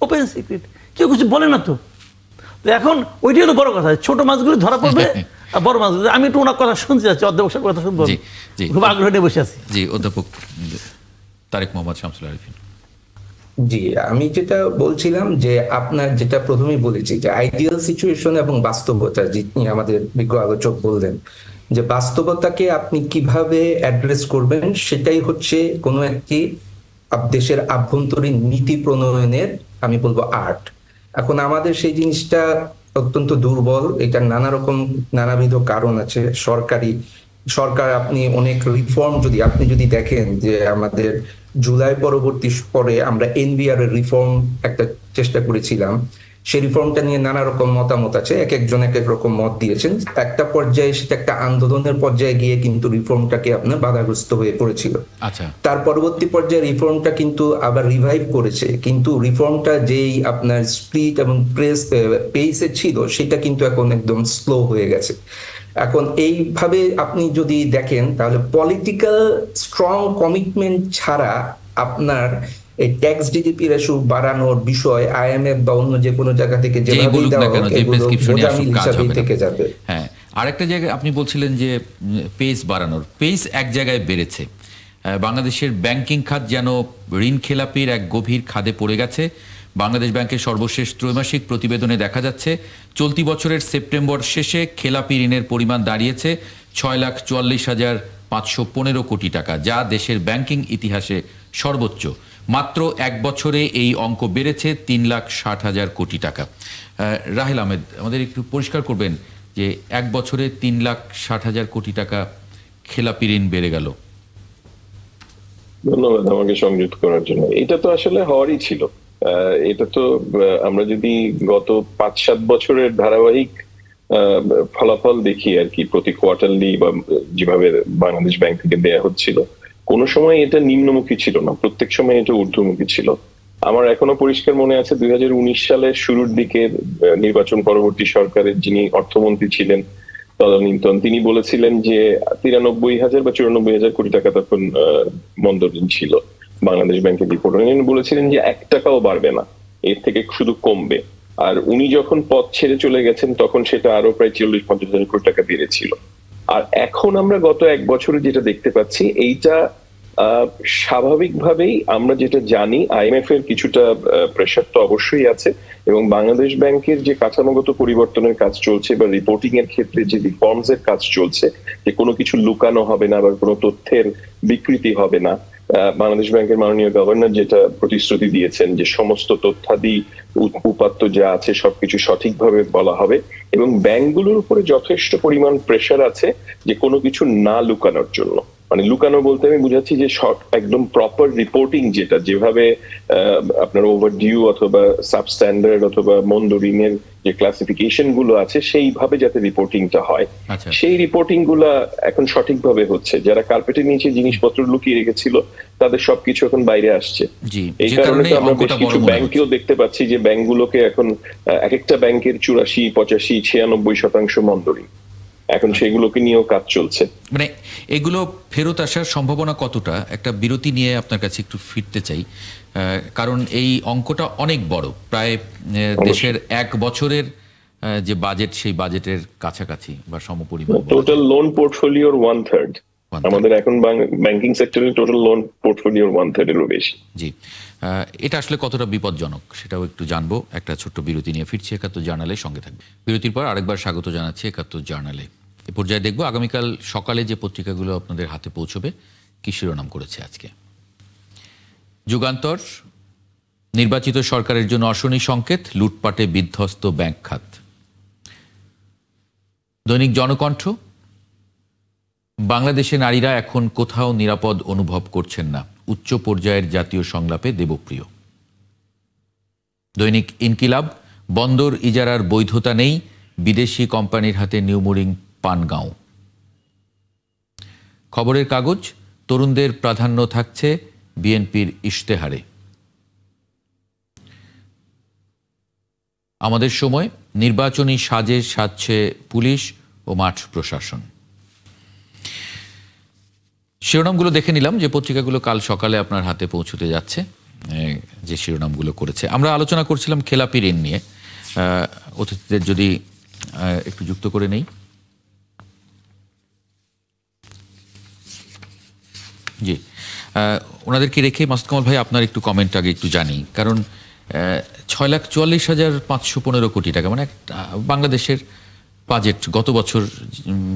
ওপেন সিক্রেট। কেউ কিছু বলে না তো। তো এখন ওইটাই হলো বড় কথা, ছোট মাছগুলো ধরা পড়বে আর বড় মাছ। আমি একটু ওনার কথা শুনতে যাচ্ছি, অধ্যাপক সাহেবের কথা শুনবো, খুব আগ্রহ নিয়ে বসে আছি। জি, অধ্যাপক তারেক মোহাম্মদ শামসুল আরিফিন। জি, আমি যেটা বলছিলাম যে আপনার যেটা প্রথমেই বলেছি যে আইডিয়াল সিচুয়েশন এবং বাস্তবতা, যিনি আমাদের বিজ্ঞ আলোচক বললেন যে বাস্তবতাকে আপনি কিভাবে অ্যাড্রেস করবেন, সেটাই হচ্ছে কোনো একটি দেশের আভ্যন্তরীণ নীতি প্রণয়নের আমি বলবো আর্ট। এখন আমাদের সেই জিনিসটা অত্যন্ত দুর্বল। এটার নানাবিধ কারণ আছে। সরকার আপনি অনেক রিফর্ম আপনি যদি দেখেন যে আমাদের জুলাই পরবর্তী পরে আমরা এনবিআর এর রিফর্ম একটা চেষ্টা করেছিলাম, সেই রিফর্মটা নিয়ে নানা রকম মতামত আছে, এক একজন এক এক রকম মত দিয়েছেন। একটা পর্যায়ে সেটা একটা আন্দোলনের পর্যায়ে গিয়ে কিন্তু রিফর্মটাকে আপনার বাধাগ্রস্ত হয়ে পড়েছিল। আচ্ছা, তার পরবর্তী পর্যায়ে রিফর্মটা কিন্তু আবার রিভাইভ করেছে, কিন্তু রিফর্মটা যেই আপনার স্পিড এবং পেসে ছিল সেটা কিন্তু এখন একদম স্লো হয়ে গেছে। এখন এইভাবে আপনি যদি দেখেন তাহলে পলিটিক্যাল স্ট্রং কমিটমেন্ট ছাড়া আপনার এই ট্যাক্স জিডিপি রেশিও বাড়ানোর বিষয় আইএমএফ বা অন্য যে কোনো জায়গা থেকে যেভাবেই দেওয়া হোক এগুলো বোঝামিল হিসাবেই থেকে যাবে। হ্যাঁ, আরেকটা জায়গায় আপনি বলছিলেন যে পেস বাড়ানোর, পেস এক জায়গায় বেড়েছে। বাংলাদেশের ব্যাংকিং খাত যেন ঋণ খেলাপির এক গভীর খাদে পড়ে গেছে। বাংলাদেশ ব্যাংকের সর্বশেষ ত্রৈমাসিক প্রতিবেদনে দেখা যাচ্ছে চলতি বছরের সেপ্টেম্বর শেষে খেলাপি ঋণের পরিমাণ দাঁড়িয়েছে 6,44,515 কোটি টাকা, যা দেশের ব্যাংকিং ইতিহাসে সর্বোচ্চ। মাত্র এক বছরে এই অঙ্ক বেড়েছে 3,60,000 কোটি টাকা। রাহেল আহমেদ, আমাদের একটু পরিষ্কার করবেন যে এক বছরে 3,60,000 কোটি টাকা খেলাপি ঋণ বেড়ে গেল। ধন্যবাদ আমাকে সংযুক্ত করার জন্য। এটা তো আসলে হওয়ারই ছিল। এটা তো আমরা যদি গত 5-7 বছরের ধারাবাহিক ফলাফল দেখি আর কি, প্রতি কোয়ার্টারলি বা যেভাবে বাংলাদেশ ব্যাংক থেকে দেয়া হচ্ছিল, কোন সময় এটা নিম্নমুখী ছিল না, প্রত্যেক সময় এটা ঊর্ধ্বমুখী ছিল। আমার এখনো পরিষ্কার মনে আছে 2019 সালের শুরুর দিকে নির্বাচন পরবর্তী সরকারের যিনি অর্থমন্ত্রী ছিলেন তদানীন্তন, তিনি বলেছিলেন যে 93,000 বা 94,000 কোটি টাকা তখন মন্দ ঋণ ছিল বাংলাদেশ ব্যাংকের রিপোর্ট। উনি বলেছিলেন যে 1 টাকাও বাড়বে না, এর থেকে শুধু কমবে। আর উনি যখন পদ ছেড়ে চলে গেছেন তখন সেটা আরো প্রায় 40-50,000 কোটি টাকা বেড়েছিল। আর এখন আমরা গত এক বছরে যেটা দেখতে পাচ্ছি, এইটা স্বাভাবিকভাবেই আমরা যেটা জানি আইএমএফ এর কিছুটা প্রেশার তো অবশ্যই আছে, এবং বাংলাদেশ ব্যাংকের যে কাঠামোগত পরিবর্তনের কাজ চলছে বা রিপোর্টিং এর ক্ষেত্রে যে রিফর্মস এর কাজ চলছে, যে কোনো কিছু লুকানো হবে না বা কোনো তথ্যের বিকৃতি হবে না। বাংলাদেশ ব্যাংকের মাননীয় গভর্নর যেটা প্রতিশ্রুতি দিয়েছেন যে সমস্ত তথ্যাদি উপাত্ত যা আছে সবকিছু সঠিকভাবে বলা হবে, এবং ব্যাংকগুলোর উপরে যথেষ্ট পরিমাণ প্রেশার আছে যে কোনো কিছু না লুকানোর জন্য। মানে লুকানো বলতে আমি বুঝাচ্ছি যে একদম প্রপার রিপোর্টিং, যেভাবে আপনার ওভারডিউ অথবা সাবস্ট্যান্ডার্ড অথবা মন্দ ঋণের যে ক্লাসিফিকেশন গুলো আছে সেইভাবে যাতে রিপোর্টিংটা হয়, সেই রিপোর্টিং গুলা এখন সঠিকভাবে হচ্ছে। যারা কার্পেটের নিচে জিনিসপত্র লুকিয়ে রেখেছিল তাদের সবকিছু এখন বাইরে আসছে। এই কারণে তো আমরা বেশ কিছু ব্যাংকেও দেখতে পাচ্ছি যে ব্যাংকগুলোকে এখন এক একটা ব্যাংকের 84, 85, 96% মন্দ ঋণ, এখন সেগুলোকে নিয়েও কাজ চলছে। মানে এগুলো ফেরত আসার সম্ভাবনা কতটা? একটা বিরতি নিয়ে আপনার কাছে একটু ফিরতে চাই, কারণ এই অঙ্কটা অনেক বড়, প্রায় দেশের এক বছরের যে বাজেট সেই বাজেটের কাছাকাছি বা সমপরিমাণ। টোটাল লোন পোর্টফোলিওর 1/3 আমাদের এখন ব্যাংকিং সেক্টরের টোটাল লোন পোর্টফোলিওর 1/3 এরও বেশি। জি, এটা আসলে কতটা বিপজ্জনক সেটাও একটু জানবো। একটা ছোট্ট বিরতি নিয়ে ফিরছি একাত্তর জার্নালের সঙ্গে থাকবে। বিরতির পর আরেকবার স্বাগত জানাচ্ছি একাত্তর জার্নালে। এ পর্যায়ে দেখবো আগামীকাল সকালে যে পত্রিকাগুলো আপনাদের হাতে পৌঁছবে কি শিরোনাম করেছে আজকে। যুগান্তর, নির্বাচিত সরকারের জন্য অশনি সংকেত, লুটপাটে বিধ্বস্ত ব্যাংক খাত। দৈনিক জনকণ্ঠ, বাংলাদেশে নারীরা এখন কোথাও নিরাপদ অনুভব করছেন না, উচ্চ পর্যায়ের জাতীয় সংলাপে দেবপ্রিয়। দৈনিক ইনকিলাব, বন্দর ইজারার বৈধতা নেই, বিদেশি কোম্পানির হাতে নিউমোরিং পানগাঁও। খবরের কাগজ, তরুণদের প্রাধান্য থাকছে বিএনপির ইশতেহারে। আমাদের সময়, নির্বাচনী সাজে সাজছে পুলিশ ও মাঠ প্রশাসন। শিরোনামগুলো দেখে নিলাম যে পত্রিকাগুলো কাল সকালে আপনার হাতে পৌঁছতে যাচ্ছে। যে শিরোনামগুলো করেছে। আমরা আলোচনা করছিলাম খেলাপি ঋণ নিয়ে। অতিথিদের যদি একটু যুক্ত করে নেই। জি, ওনাদেরকে রেখে মাসুদ কামাল ভাই আপনার একটু কমেন্ট আগে একটু জানি, কারণ 6,44,515 কোটি টাকা মানে বাংলাদেশের বাজেট গত বছর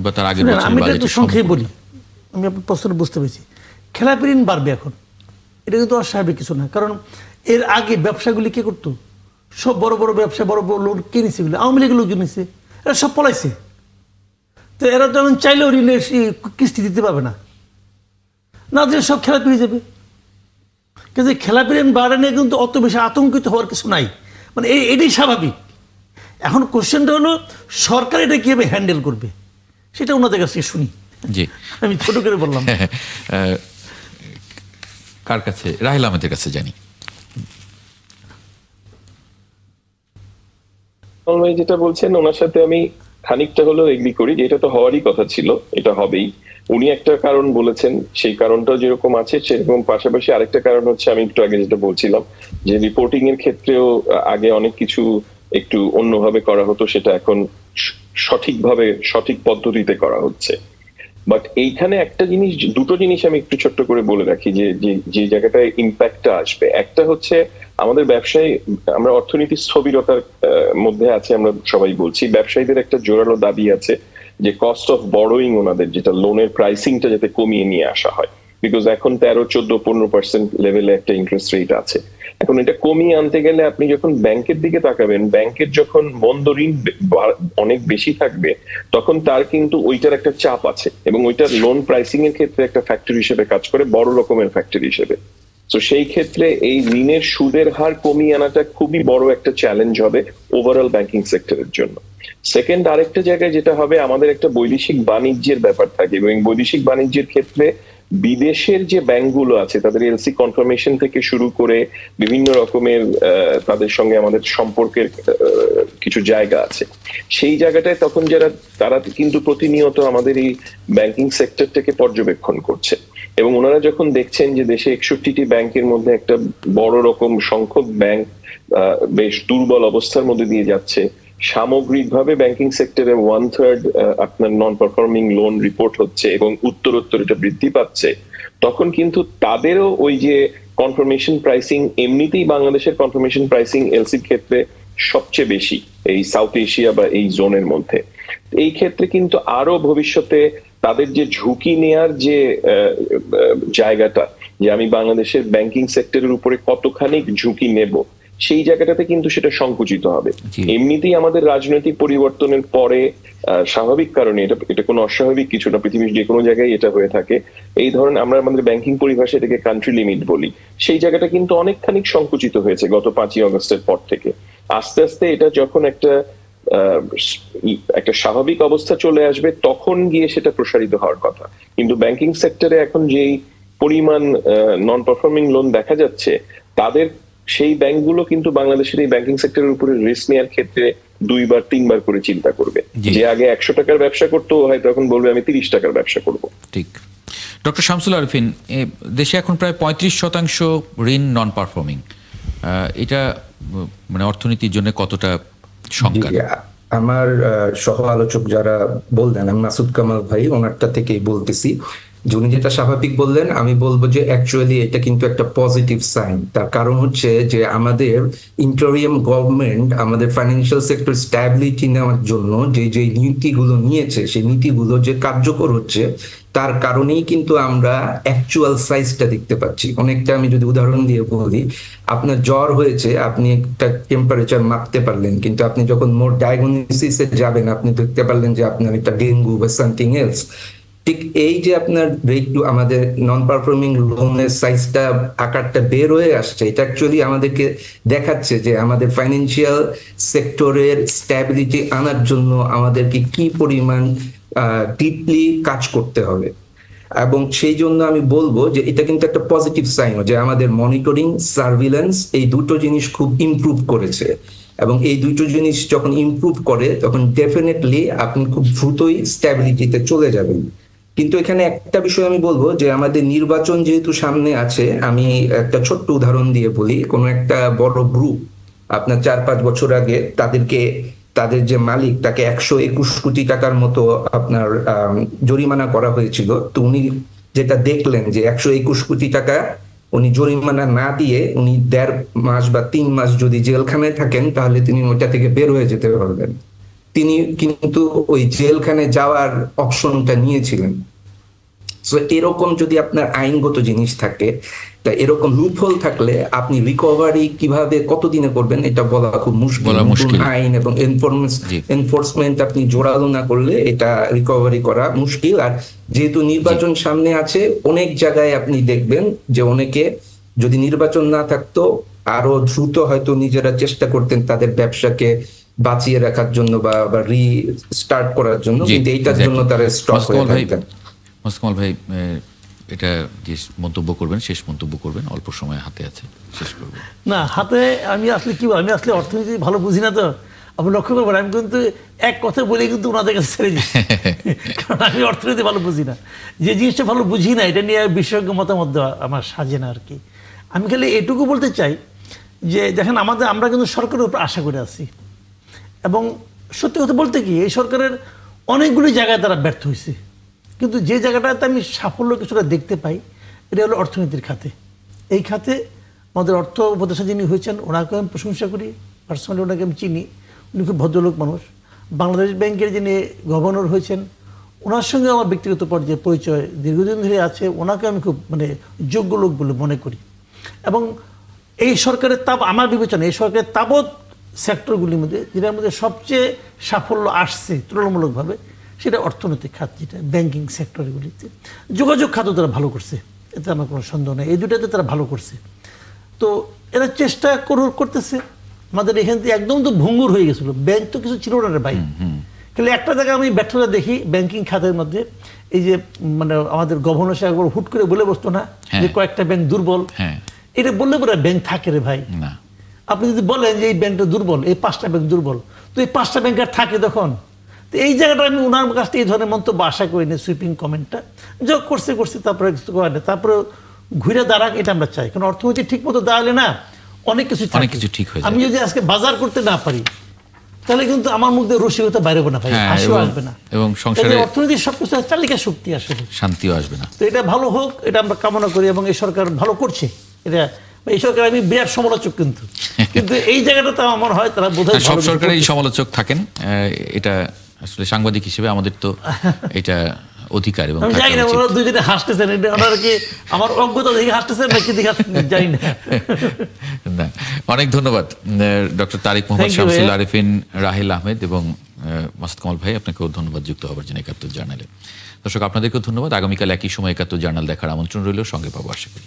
বা তার আগের বছর। আমি একটু সংক্ষেপে বলি, আমি আপনার প্রশ্ন বুঝতে পেরেছি। খেলাপি ঋণ বাড়বে এখন, এটা কিন্তু অস্বাভাবিক কিছু না, কারণ এর আগে ব্যবসাগুলি কে করতো? সব বড় বড় ব্যবসা, বড় বড় লোন কে নিছে? আওয়ামী লীগের লোকজন নিছে, এরা সব পলাইছে। তো এরা তো এখন চাইলেও ঋণের কিস্তি দিতে পারবে না, না দিলে সব খেলাপি হয়ে যাবে। কিন্তু খেলাপি ঋণ বাড়া নিয়ে কিন্তু অত বেশি আতঙ্কিত হওয়ার কিছু নাই, মানে এটাই স্বাভাবিক। এখন কোশ্চেনটা হলো সরকার এটা কিভাবে হ্যান্ডেল করবে, সেটা ওনাদের কাছে শুনি। জি, আমি ছোট করে বললাম। কার কাছে? রাহেল আহমেদের কাছে জানি। যেটা বলছেন ওনার সাথে আমি খানিকটা হলেও এগ্রি করি যে এটা তো হওয়ারই কথা ছিল, এটা হবেই। উনি একটা কারণ বলেছেন, সেই কারণটা যেরকম আছে সেরকম পাশাপাশি আরেকটা কারণ হচ্ছে আমি একটু আগে যেটা বলছিলাম যে রিপোর্টিং এর ক্ষেত্রেও আগে অনেক কিছু একটু অন্যভাবে করা হতো, সেটা এখন সঠিকভাবে সঠিক পদ্ধতিতে করা হচ্ছে। বাট এইখানে একটা জিনিস, দুটো জিনিস আমি একটু ছোট্ট করে বলে রাখি যে যে জায়গাটায় ইম্প্যাক্টটা আসবে। একটা হচ্ছে আমাদের ব্যবসায়, আমরা অর্থনীতির স্থবিরতার মধ্যে আছে, আমরা সবাই বলছি। ব্যবসায়ীদের একটা জোরালো দাবি আছে যে কস্ট অফ বড়োয়িং, ওনাদের যেটা লোনের প্রাইসিংটা যাতে কমিয়ে নিয়ে আসা হয়, বিকজ এখন 13, 14, 15% লেভেলে একটা ইন্টারেস্ট রেট আছে। এখন এটা কমিয়ে আনতে গেলে আপনি যখন ব্যাংকের দিকে তাকাবেন, ব্যাংকের যখন বন্ধ ঋণ অনেক বেশি থাকবে তখন তার কিন্তু ওইটার একটা চাপ আছে, এবং ওইটার লোন প্রাইসিং এর ক্ষেত্রে একটা ফ্যাক্টর হিসেবে কাজ করে, বড় রকমের ফ্যাক্টর হিসেবে। তো সেই ক্ষেত্রে এই ঋণের সুদের হার কমিয়ে আনাটা খুবই বড় একটা চ্যালেঞ্জ হবে ওভারঅল ব্যাংকিং সেক্টরের জন্য। সেকেন্ড, আরেকটা জায়গায় যেটা হবে, আমাদের একটা বৈদেশিক বাণিজ্যের ব্যাপার থাকে, এবং বৈদেশিক বাণিজ্যের ক্ষেত্রে বিদেশের যে ব্যাংকগুলো আছে তাদের এলসি কনফার্মেশন থেকে শুরু করে বিভিন্ন রকমের তাদের সঙ্গে আমাদের সম্পর্কের কিছু জায়গা আছে। সেই জায়গাটায় তখন তারা কিন্তু প্রতিনিয়ত আমাদের এই ব্যাংকিং সেক্টরটাকে পর্যবেক্ষণ করছে, এবং ওনারা যখন দেখছেন যে দেশে 61টি ব্যাংকের মধ্যে একটা বড় রকম সংখ্যক ব্যাংক বেশ দুর্বল অবস্থার মধ্যে দিয়ে যাচ্ছে, সামগ্রিকভাবে ব্যাংকিং সেক্টরে 1/3 আপনার নন পারফর্মিং লোন রিপোর্ট হচ্ছে এবং উত্তরোত্তর এটা বৃদ্ধি পাচ্ছে, তখন কিন্তু তাদেরও ওই যে কনফার্মেশন প্রাইসিং, এমনিতেই বাংলাদেশের কনফার্মেশন প্রাইসিং এলসির ক্ষেত্রে সবচেয়ে বেশি এই সাউথ এশিয়া বা এই জোনের মধ্যে। এই ক্ষেত্রে কিন্তু আরো ভবিষ্যতে তাদের যে ঝুঁকি নেয়ার যে জায়গাটা, যে আমি বাংলাদেশের ব্যাংকিং সেক্টরের উপরে কতখানি ঝুঁকি নেব, সেই জায়গাটাতে কিন্তু সেটা সংকুচিত হবে। এমনিতেই আমাদের রাজনৈতিক পরিবর্তনের পরে স্বাভাবিক কারণে, এটা কোনো অস্বাভাবিক কিছু না, পৃথিবীর যে কোনো জায়গায় এটা হয়ে থাকে, এই ধরনের আমরা আমাদের ব্যাংকিং পরিভাষা এটাকে কান্ট্রি লিমিট বলি, সেই জায়গাটা কিন্তু অনেকখানি সংকুচিত হয়েছে গত 5ই আগস্টের পর থেকে। আস্তে আস্তে এটা যখন একটা স্বাভাবিক অবস্থা চলে আসবে তখন গিয়ে সেটা প্রসারিত হওয়ার কথা। কিন্তু ব্যাংকিং সেক্টরে এখন যেই পরিমাণ নন পারফর্মিং লোন দেখা যাচ্ছে, তাদের সেই ব্যাংকগুলো কিন্তু বাংলাদেশের এই ব্যাংকিং সেক্টরের উপরে রিস্ক নেওয়ার ক্ষেত্রে 2বার 3বার করে চিন্তা করবে। যে আগে 100 টাকার ব্যবসা করতো, হয়তো এখন বলবে আমি 30 টাকার ব্যবসা করব। ঠিক। ডক্টর শামসুল আরেফিন, দেশে এখন প্রায় 35% ঋণ নন পারফর্মিং, এটা মানে অর্থনীতির জন্য কতটা সংখ্যা? আমার সহ আলোচক যারা বললেন, আমি মাসুদ কামাল ভাই ওনারটা থেকেই বলতেছি, উনি যেটা স্বাভাবিক বললেন, আমি বলবো যে অ্যাকচুয়ালি এটা কিন্তু একটা পজিটিভ সাইন। তার কারণ হচ্ছে যে আমাদের ইন্টারিয়াম গভর্নমেন্ট আমাদের ফাইন্যান্সিয়াল সেক্টর স্ট্যাবিলিটি নেওয়ার জন্য যে নীতিগুলো নিয়েছে, সেই নীতিগুলো যে কার্যকর হচ্ছে, তার কারণেই কিন্তু আমরা অ্যাকচুয়াল সাইজটা দেখতে পাচ্ছি। অনেকটা আমি যদি উদাহরণ দিয়ে বলি, আপনার জ্বর হয়েছে, আপনি একটা টেম্পারেচার মাপতে পারলেন, কিন্তু আপনি যখন মোর ডায়াগনোসিসে যাবেন, আপনি দেখতে পারলেন যে আপনার একটা ডেঙ্গু বা সামথিং এলস। ঠিক এই যে আপনার আমাদের নন পারফর্মিং লোনের সাইজটা, আকারটা বের হয়ে আসছে, এটা অ্যাকচুয়ালি আমাদেরকে দেখাচ্ছে যে আমাদের ফাইন্যান্সিয়াল সেক্টরের স্ট্যাবিলিটি আনার জন্য আমাদেরকে কি পরিমাণ ডিপলি কাজ করতে হবে। এবং সেই জন্য আমি বলবো যে এটা কিন্তু একটা পজিটিভ সাইন যে আমাদের মনিটরিং, সার্ভিলেন্স, এই দুটো জিনিস খুব ইমপ্রুভ করেছে। এবং এই দুটো জিনিস যখন ইমপ্রুভ করে তখন ডেফিনেটলি আপনি খুব দ্রুতই স্ট্যাবিলিটিতে চলে যাবেন। কিন্তু এখানে একটা বিষয় আমি বলবো যে আমাদের নির্বাচন যেহেতু সামনে আছে, আমি একটা ছোট্ট উদাহরণ দিয়ে বলি। কোনো একটা বড় গ্রুপ আপনার 4-5 বছর আগে তাদের যে মালিক তাকে 121 কোটি টাকার মতো আপনার জরিমানা করা হয়েছিল। তো উনি যেটা দেখলেন যে 121 কোটি টাকা উনি জরিমানা না দিয়ে উনি 1.5 মাস বা 3 মাস যদি জেলখানায় থাকেন তাহলে তিনি ওইটা থেকে বের হয়ে যেতে পারবেন। তিনি কিন্তু ওই জেলখানে যাওয়ার অপশনটা নিয়েছিলেন। সো এরকম যদি আপনার আইনগত জিনিস থাকে, তা এরকম লুপহোল থাকলে আপনি রিকভারি কিভাবে কতদিনে করবেন এটা বলা খুব মুশকিল। নতুন আইন এবং এনফোর্সমেন্ট আপনি জোরালো না করলে এটা রিকভারি করা মুশকিল। আর যেহেতু নির্বাচন সামনে আছে, অনেক জায়গায় আপনি দেখবেন যে অনেকে যদি নির্বাচন না থাকতো আরো দ্রুত হয়তো নিজেরা চেষ্টা করতেন তাদের ব্যবসাকে বাঁচিয়ে রাখার জন্য বা রিস্টার্ট করার জন্য, কিন্তু এইটার জন্য তারা স্টপ হয়ে থাকতেন। মোস্তফা ভাই, এটা যে মন্তব্য করবেন, শেষ মন্তব্য করবেন, অল্প সময় হাতে আছে, শেষ করবেন। না, হাতে আমি আসলে কি, আমি আসলে অর্থনীতি ভালো বুঝি না, তো আপনি লক্ষ্য করবেন আমি কিন্তু এক কথা বলে কিন্তু ওনাদের কাছে ছেড়ে দিচ্ছি, কারণ আমি অর্থনীতি ভালো বুঝি না। যে জিনিসটা ভালো বুঝি না এটা নিয়ে বিশেষজ্ঞ মতামত দেওয়া আমার সাজে না আর কি। আমি খালি এটুকু বলতে চাই যে দেখেন আমরা কিন্তু সরকারের উপর আশা করে আছি, এবং সত্যি কথা বলতে কি এই সরকারের অনেকগুলি জায়গায় তারা ব্যর্থ হয়েছে, কিন্তু যে জায়গাটাতে আমি সাফল্য কিছুটা দেখতে পাই এটা হলো অর্থনীতির খাতে। এই খাতে আমাদের অর্থ উপদেষ্টা যিনি হয়েছেন ওনাকে আমি প্রশংসা করি, পার্সোনালি ওনাকে আমি চিনি, উনি খুব ভদ্রলোক মানুষ। বাংলাদেশ ব্যাংকের যিনি গভর্নর হয়েছেন ওনার সঙ্গে আমার ব্যক্তিগত পর্যায়ে পরিচয় দীর্ঘদিন ধরে আছে, ওনাকে আমি খুব যোগ্য লোক বলে মনে করি। এবং এই সরকারের আমার বিবেচনা এই সরকারের তাবৎ সেক্টরগুলির মধ্যে যেটার মধ্যে সবচেয়ে সাফল্য আসছে তুলনামূলকভাবে সেটা অর্থনৈতিক খাত, যেটা ব্যাংকিং সেক্টরগুলিতে। যোগাযোগ খাতও তারা ভালো করছে, এতে আমার কোনো সন্দেহ নেই, এই দুটাতে তারা ভালো করছে। তো এরা চেষ্টা করতেছে। আমাদের এখান থেকে একদম তো ভঙ্গুর হয়ে গেছিল, ব্যাংক তো কিছু ছিল না রে ভাই। খালি একটা জায়গায় আমি ব্যর্থতা দেখি ব্যাংকিং খাতের মধ্যে, এই যে আমাদের গভর্নর সাহেব হুট করে বলে বসতো না যে কয়েকটা ব্যাংক দুর্বল, এটা বললে পরে ব্যাংক থাকে রে ভাই। আপনি যদি বলেন যে এই ব্যাংকটা দুর্বল, এই 5টা ব্যাংক দুর্বল, তো এই 5টা ব্যাংক আর থাকে তখন। তো এই জায়গাটা আমি ওনার কাছ থেকে এই ধরনের মন্তব্য আশা করিনি, সুইপিং কমেন্টটা যা করছে তারপরে কিছু করে না, তারপরে ঘুরে দাঁড়াক এটা আমরা চাই। কারণ অর্থনীতি ঠিক মতো দাঁড়ালে না অনেক কিছু ঠিক হয়ে যায়। আমি যদি আজকে বাজার করতে না পারি তাহলে কিন্তু আমার মধ্যে রসিকতা বাইরে হবে না ভাই, হাসিও আসবে না, এবং সংসারে অর্থনীতির সবকিছু চালিকা শক্তি আসবে, শান্তিও আসবে না। তো এটা ভালো হোক, এটা আমরা কামনা করি, এবং এই সরকার ভালো করছে। এটা এই সরকার আমি বিরাট সমালোচক, কিন্তু এই জায়গাটা তো আমার হয় তারা বোধহয় সব সরকারের সমালোচক থাকেন, এটা আসলে সাংবাদিক হিসেবে আমাদের তো এটা অধিকার। এবং আমি জানি না ওরা দুজনে হাসতেছেন, ওনারা কি আমার অজ্ঞতা দেখে হাসতেছেন নাকি দেখে জানি না। অনেক ধন্যবাদ ডক্টর তারিক মোহাম্মদ শামসুল আরিফিন, রাহেল আহমেদ এবং মাসুদ কামাল ভাই, আপনাকেও ধন্যবাদ যুক্ত হওয়ার জন্য ৭১ জার্নালে। দর্শক আপনাদেরকেও ধন্যবাদ। আগামীকাল একই সময় ৭১ জার্নাল দেখার আমন্ত্রণ রইল, সঙ্গে পাবো আশা করি।